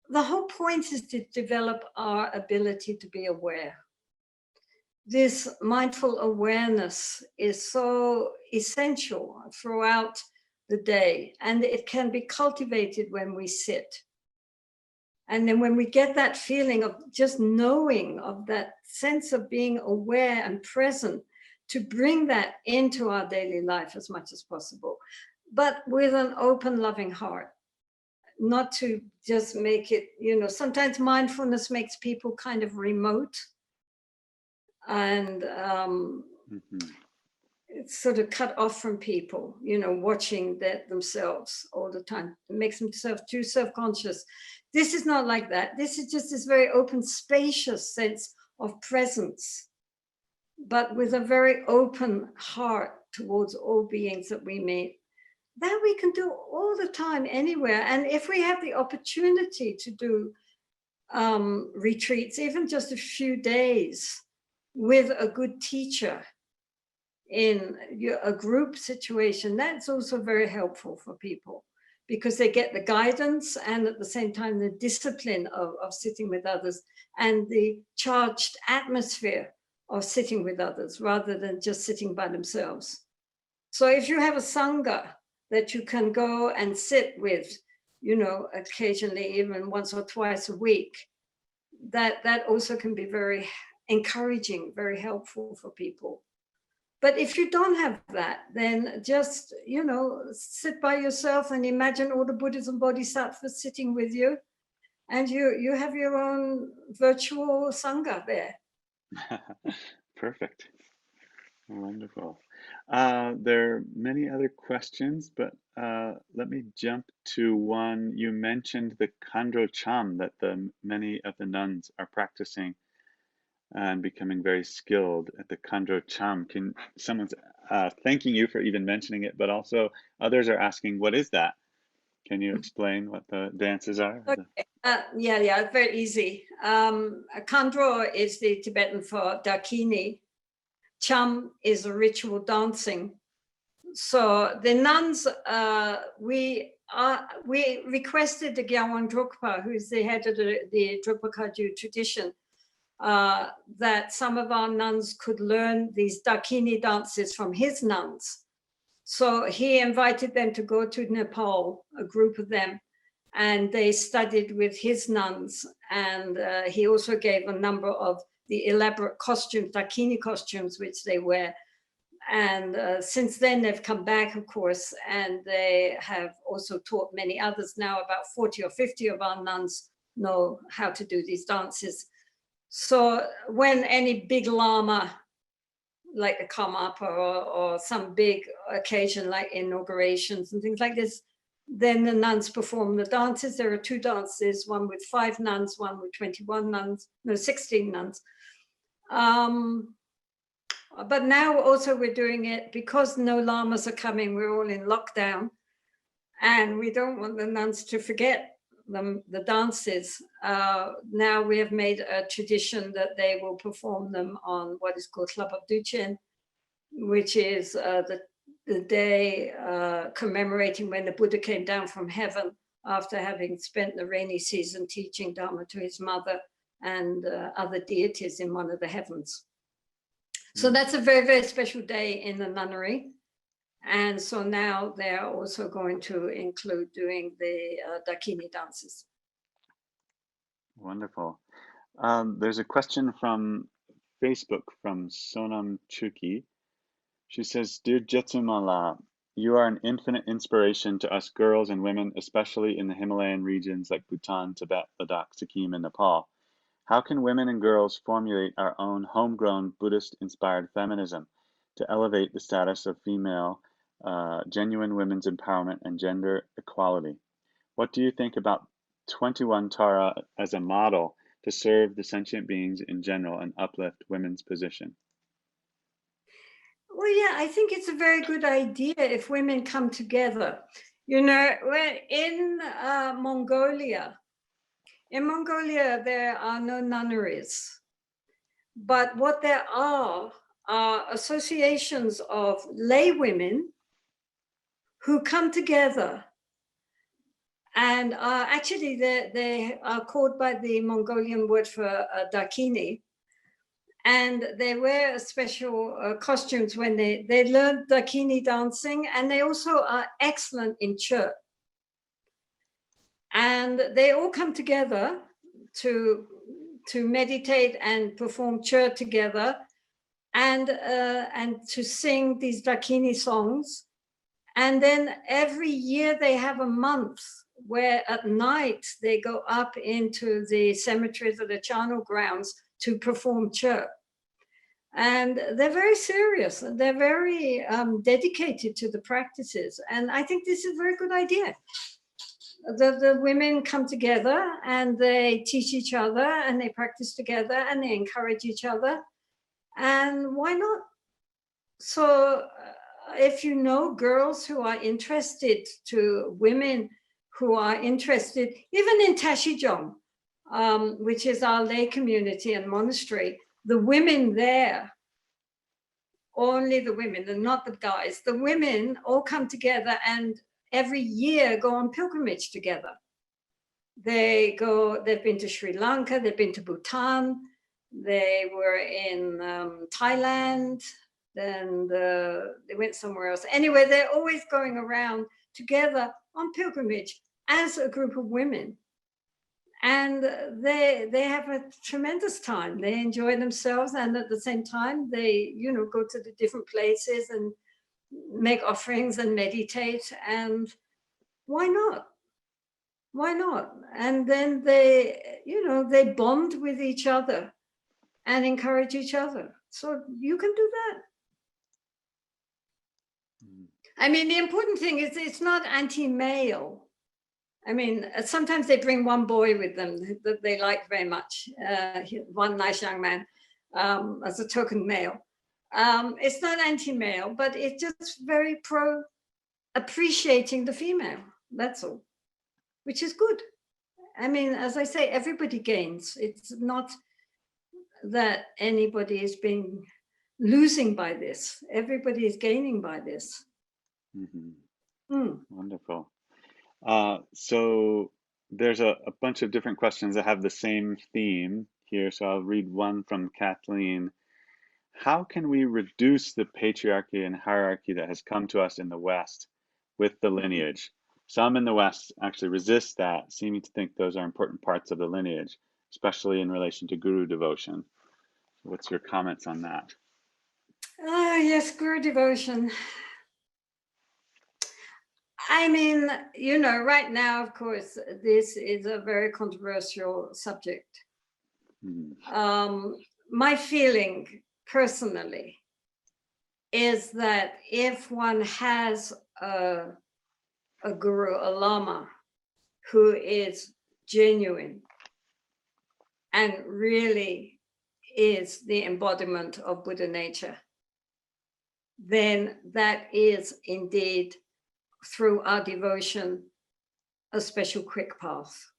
the whole point is to develop our ability to be aware. This mindful awareness is so essential throughout the day, and it can be cultivated when we sit. And then when we get that feeling of just knowing, of that sense of being aware and present, to bring that into our daily life as much as possible, but with an open, loving heart. Not to just make it, you know, sometimes mindfulness makes people kind of remote and it's sort of cut off from people, you know, watching that themselves all the time. It makes themselves too self-conscious. This is not like that. This is just this very open, spacious sense of presence, but with a very open heart towards all beings that we meet. That we can do all the time, anywhere. And if we have the opportunity to do retreats, even just a few days with a good teacher in a group situation, that's also very helpful for people, because they get the guidance and at the same time the discipline of sitting with others and the charged atmosphere of sitting with others rather than just sitting by themselves. So if you have a sangha that you can go and sit with, you know, occasionally, even once or twice a week, that also can be very encouraging, very helpful for people. But if you don't have that, then just, you know, sit by yourself and imagine all the Buddhas and Bodhisattvas sitting with you, and you have your own virtual sangha there. Perfect. Wonderful. There are many other questions, but let me jump to one. You mentioned the Khandro cham that many of the nuns are practicing and becoming very skilled at the Khandro cham. Someone's thanking you for even mentioning it, but also others are asking, what is that? Can you explain what the dances are? Okay. Yeah, very easy. Khandro is the Tibetan for dakini. Cham is a ritual dancing. So the nuns, we requested the Gyalwang Drukpa, who is the head of the Drukpa Kagyu tradition, that some of our nuns could learn these dakini dances from his nuns. So he invited them to go to Nepal, a group of them, and they studied with his nuns. And he also gave a number of the elaborate costumes, dakini costumes, which they wear. And since then they've come back, of course, and they have also taught many others. Now about 40 or 50 of our nuns know how to do these dances. So when any big lama, like a Karmapa or some big occasion like inaugurations and things like this, then the nuns perform the dances. There are two dances, one with 5 nuns, one with 21 nuns, no, 16 nuns. But now also we're doing it because no lamas are coming. We're all in lockdown and we don't want the nuns to forget the dances. Now we have made a tradition that they will perform them on what is called Club of Duchen, which is the day commemorating when the Buddha came down from heaven after having spent the rainy season teaching Dharma to his mother and other deities in one of the heavens. So that's a very, very special day in the nunnery. And so now they're also going to include doing the dakini dances. Wonderful. There's a question from Facebook from Sonam Chuki. She says, Dear Jetsunma, you are an infinite inspiration to us girls and women, especially in the Himalayan regions like Bhutan, Tibet, Ladakh, Sikkim, and Nepal. How can women and girls formulate our own homegrown Buddhist-inspired feminism to elevate the status of female, genuine women's empowerment and gender equality? What do you think about 21 Tara as a model to serve the sentient beings in general and uplift women's position? Well, yeah, I think it's a very good idea if women come together. You know, in Mongolia, there are no nunneries, but what there are associations of lay women who come together, and actually they are called by the Mongolian word for dakini, and they wear special costumes when they learn dakini dancing, and they also are excellent in church. And they all come together to meditate and perform chur together, and to sing these dakini songs. And then every year they have a month where at night they go up into the cemeteries or the charnel grounds to perform chur. And they're very serious, and they're very dedicated to the practices. And I think this is a very good idea. The women come together and they teach each other and they practice together and they encourage each other. And why not? So if you know girls who are interested, to women who are interested, even in Tashijong, which is our lay community and monastery, the women there, only the women and not the guys, the women all come together and every year go on pilgrimage together. They've been to Sri Lanka, they've been to Bhutan, they were in Thailand, then they went somewhere else. Anyway, they're always going around together on pilgrimage as a group of women. And they have a tremendous time. They enjoy themselves, and at the same time, they, you know, go to the different places and make offerings and meditate. And why not? Why not? And then they, you know, they bond with each other and encourage each other. So you can do that. I mean, the important thing is it's not anti-male. I mean, sometimes they bring one boy with them that they like very much, one nice young man, as a token male. It's not anti-male, but it's just very appreciating the female, that's all, which is good. I mean, as I say, everybody gains. It's not that anybody is being losing by this. Everybody is gaining by this. Wonderful. So there's a bunch of different questions that have the same theme here. So I'll read one from Kathleen. How can we reduce the patriarchy and hierarchy that has come to us in the West with the lineage? Some in the West actually resist that, seeming to think those are important parts of the lineage, especially in relation to guru devotion. What's your comments on that? Yes, guru devotion. I mean, you know, right now, of course, this is a very controversial subject. My feeling personally is that if one has a guru, a lama, who is genuine and really is the embodiment of Buddha nature, then that is indeed, through our devotion, a special quick path.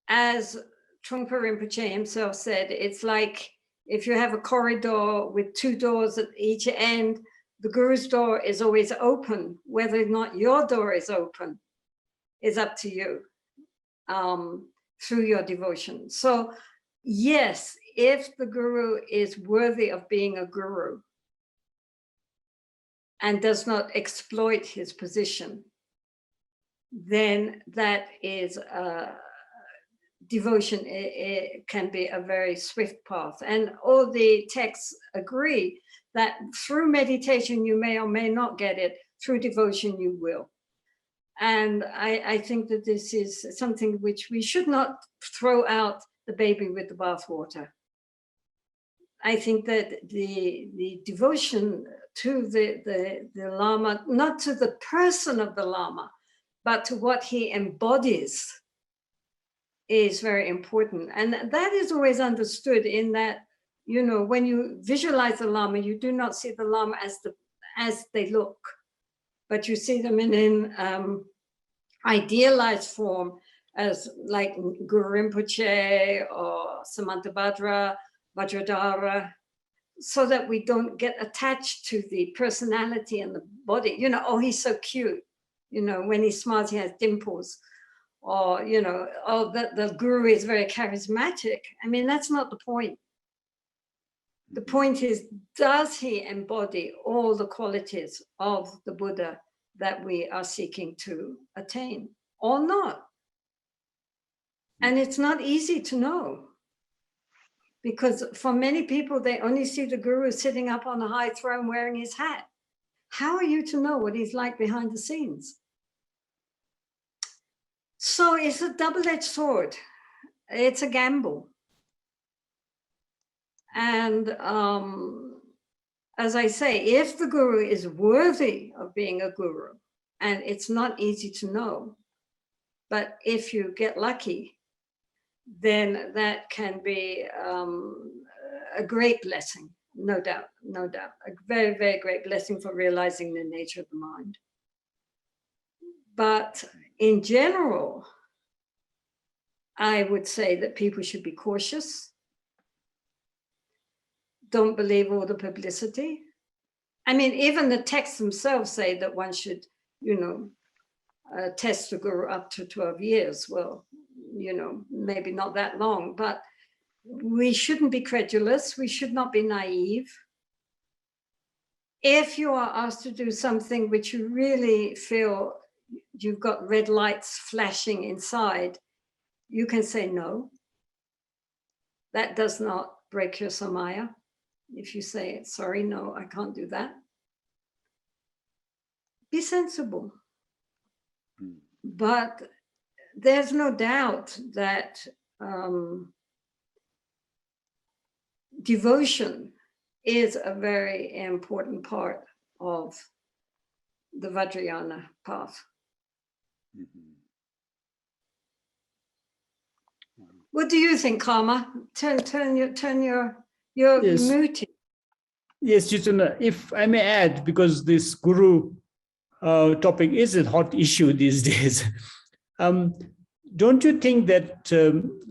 As Trungpa Rinpoche himself said, it's like if you have a corridor with two doors at each end, the guru's door is always open. Whether or not your door is open is up to you through your devotion. So yes, if the guru is worthy of being a guru and does not exploit his position, then that is devotion. It can be a very swift path. And all the texts agree that through meditation, you may or may not get it. Through devotion, you will. And I think that this is something which we should not throw out the baby with the bathwater. I think that the devotion to the Lama, not to the person of the Lama, but to what he embodies, is very important. And that is always understood in that, you know, when you visualize the Lama, you do not see the Lama as they look, but you see them in idealized form as like Guru Rinpoche or Samantabhadra, Vajradhara, so that we don't get attached to the personality and the body. You know, oh, he's so cute. You know, when he smiles, he has dimples. Or, you know, oh, the guru is very charismatic. I mean, that's not the point. The point is, does he embody all the qualities of the Buddha that we are seeking to attain or not? And it's not easy to know, because for many people, they only see the guru sitting up on a high throne wearing his hat. How are you to know what he's like behind the scenes? So it's a double-edged sword. It's a gamble. And as I say, if the guru is worthy of being a guru, and it's not easy to know, but if you get lucky, then that can be a great blessing, no doubt, no doubt. A very, very great blessing for realizing the nature of the mind. But in general, I would say that people should be cautious. Don't believe all the publicity. I mean, even the texts themselves say that one should, you know, test the guru up to 12 years. Well, you know, maybe not that long, but we shouldn't be credulous. We should not be naive. If you are asked to do something which you really feel you've got red lights flashing inside, you can say no. That does not break your samaya. If you say, sorry, no, I can't do that. Be sensible. But there's no doubt that devotion is a very important part of the Vajrayana path. What do you think, Karma? Turn your Yes. mood. Yes, Jetsunma, if I may add, because this guru topic is a hot issue these days. Don't you think that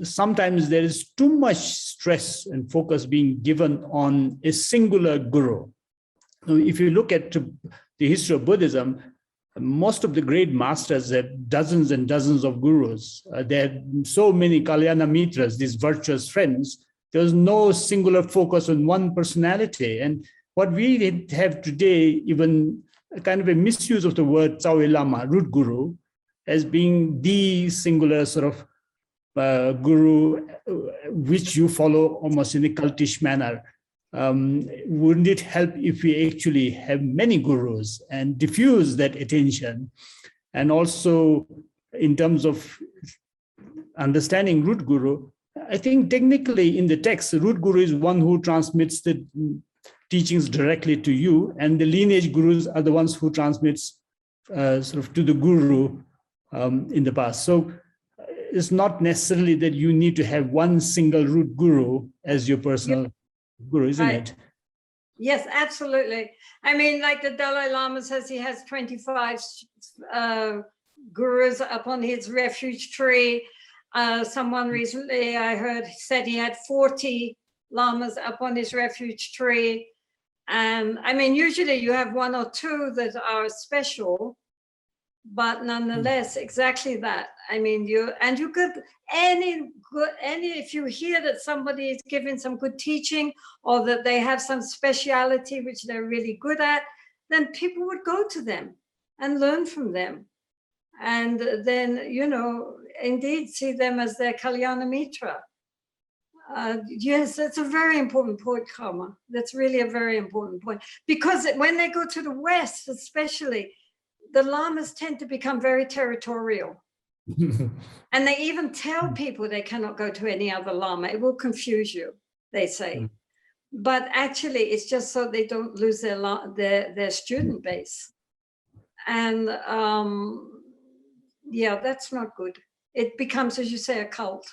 sometimes there is too much stress and focus being given on a singular guru? If you look at the history of Buddhism, most of the great masters had dozens and dozens of gurus. They had so many Kalyana Mitras, these virtuous friends. There was no singular focus on one personality. And what we have today, even a kind of a misuse of the word Tsawe Lama, root guru, as being the singular sort of guru which you follow almost in a cultish manner. Wouldn't it help if we actually have many gurus and diffuse that attention? And also, in terms of understanding root guru, I think technically in the text, the root guru is one who transmits the teachings directly to you, and the lineage gurus are the ones who transmits sort of to the guru in the past. So it's not necessarily that you need to have one single root guru as your personal guru, isn't it? Yes, absolutely. I mean, like the Dalai Lama says, he has 25 gurus up on his refuge tree. Someone recently I heard said he had 40 lamas up on his refuge tree. And I mean, usually you have one or two that are special, but nonetheless, exactly that. I mean, you could if you hear that somebody is giving some good teaching or that they have some speciality which they're really good at, then people would go to them and learn from them. And then, you know, indeed see them as their Kalyana Mitra. Yes, that's a very important point, Karma. That's really a very important point. Because when they go to the West, especially, the lamas tend to become very territorial. And they even tell people they cannot go to any other lama. It will confuse you, they say. But actually, it's just so they don't lose their student base. And yeah, that's not good. It becomes, as you say, a cult.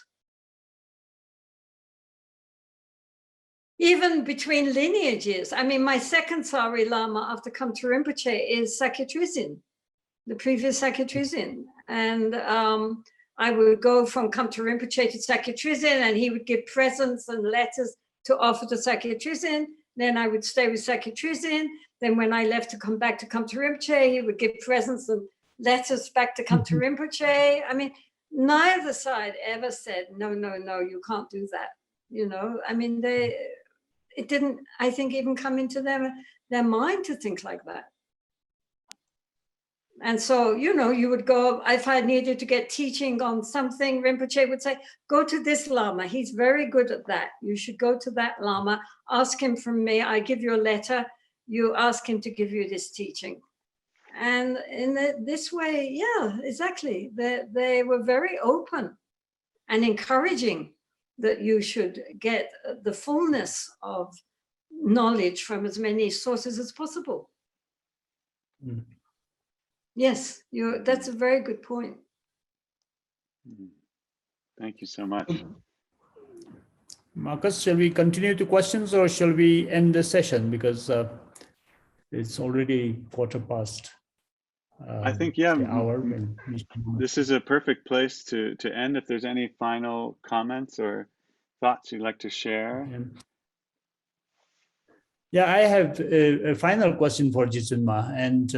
even between lineages. I mean, my second Sari Lama after Khandro Rinpoche is Sakya Trizin, the previous Sakya Trizin. And I would go from Khandro Rinpoche to Sakya Trizin, and he would give presents and letters to offer to Sakya Trizin. Then I would stay with Sakya Trizin. Then when I left to come back to Khandro Rinpoche, he would give presents and letters back to Khandro Rinpoche. I mean, neither side ever said, no, no, no, you can't do that. You know, I mean, it didn't, I think, even come into their mind to think like that. And so, you know, you would go, if I needed to get teaching on something, Rinpoche would say, go to this Lama. He's very good at that. You should go to that Lama, ask him from me. I give you a letter. You ask him to give you this teaching. And in this way, yeah, exactly. They were very open and encouraging that you should get the fullness of knowledge from as many sources as possible. Mm. Yes, that's a very good point. Thank you so much. Marcus, shall we continue to questions or shall we end the session? Because it's already 15:15. I think, yeah, the hour. this is a perfect place to end. If there's any final comments or thoughts you'd like to share. Yeah, I have a final question for Jetsunma, and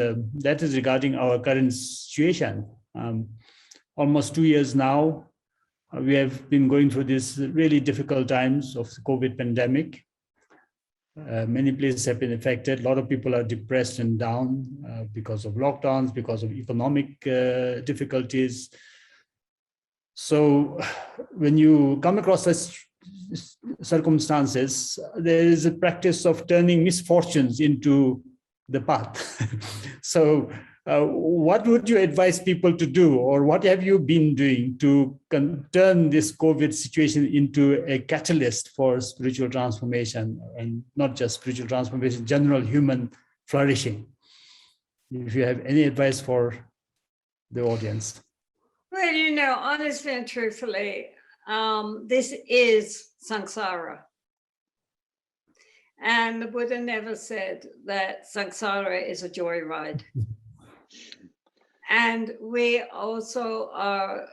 that is regarding our current situation. Almost 2 years now, we have been going through these really difficult times of the COVID pandemic. Many places have been affected. A lot of people are depressed and down because of lockdowns, because of economic difficulties. So when you come across such circumstances, there is a practice of turning misfortunes into the path. So what would you advise people to do, or what have you been doing to turn this COVID situation into a catalyst for spiritual transformation, and not just spiritual transformation, general human flourishing? If you have any advice for the audience. Well, you know, honestly and truthfully, this is samsara. And the Buddha never said that samsara is a joyride. And we also are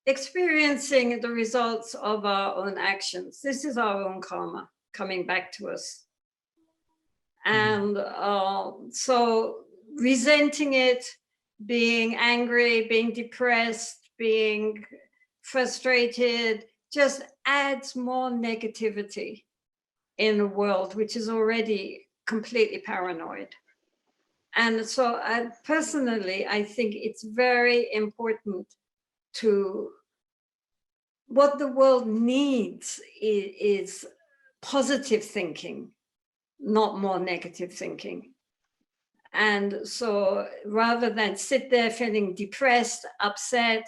experiencing the results of our own actions. This is our own karma coming back to us. And so resenting it, being angry, being depressed, being frustrated, just adds more negativity in a world which is already completely paranoid. And so I think it's very important to, what the world needs is positive thinking, not more negative thinking. And so rather than sit there feeling depressed, upset,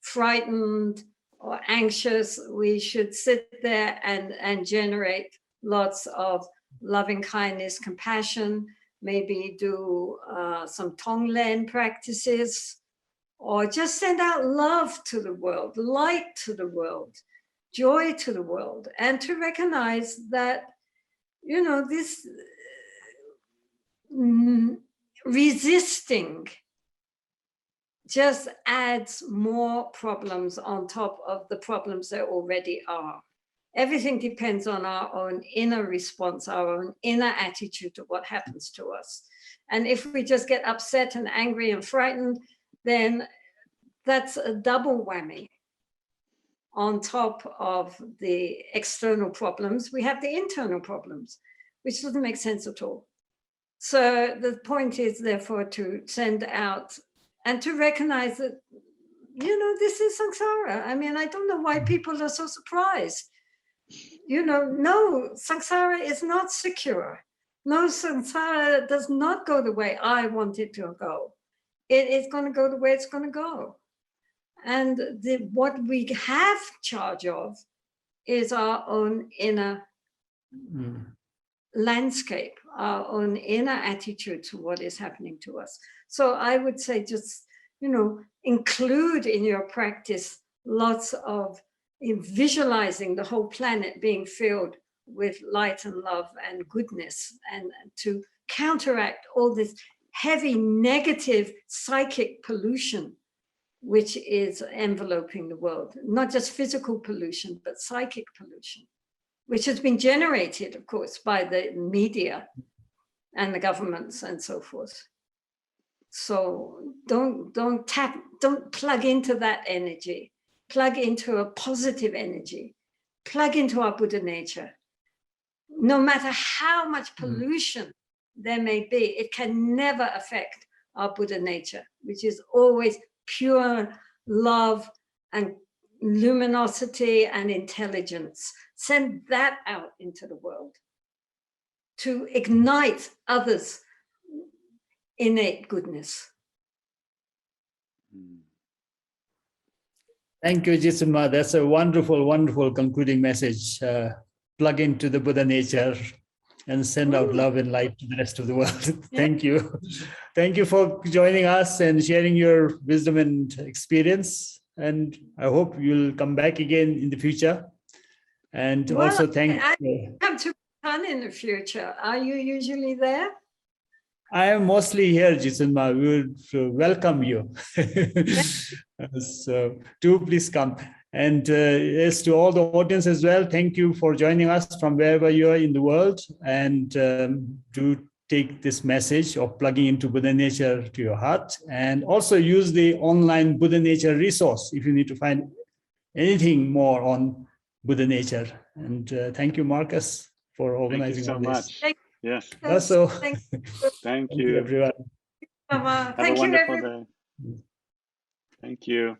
frightened, or anxious, we should sit there and generate lots of loving kindness, compassion, maybe do some Tonglen practices, or just send out love to the world, light to the world, joy to the world, and to recognize that, you know, this resisting just adds more problems on top of the problems there already are. Everything depends on our own inner response, our own inner attitude to what happens to us. And if we just get upset and angry and frightened, then that's a double whammy. On top of the external problems, we have the internal problems, which doesn't make sense at all. So the point is, therefore, to send out and to recognize that, you know, this is samsara. I mean, I don't know why people are so surprised. You know, no, samsara is not secure. No, samsara does not go the way I want it to go. It is going to go the way it's going to go. And what we have charge of is our own inner landscape, our own inner attitude to what is happening to us. So I would say just, you know, include in your practice lots of visualizing the whole planet being filled with light and love and goodness, and to counteract all this heavy negative psychic pollution which is enveloping the world, not just physical pollution, but psychic pollution, which has been generated, of course, by the media and the governments and so forth. So don't plug into that energy, plug into a positive energy, plug into our Buddha nature. No matter how much pollution there may be, it can never affect our Buddha nature, which is always pure love and luminosity and intelligence. Send that out into the world to ignite others' innate goodness. Thank you, Jetsunma. That's a wonderful, wonderful concluding message. Plug into the Buddha nature and send out love and light to the rest of the world. Thank you. Thank you for joining us and sharing your wisdom and experience. And I hope you'll come back again in the future. And also thank you. I come to Bhutan in the future. Are you usually there? I am mostly here, Jetsunma. We would welcome you. So do please come. And as to all the audience as well, thank you for joining us from wherever you are in the world. And do take this message of plugging into Buddha nature to your heart. And also use the online Buddha nature resource if you need to find anything more on Buddha nature. And thank you, Marcus, for organizing all this. Thank you so much. Yes. Also, thank you, everyone. Have a wonderful day. Thank you.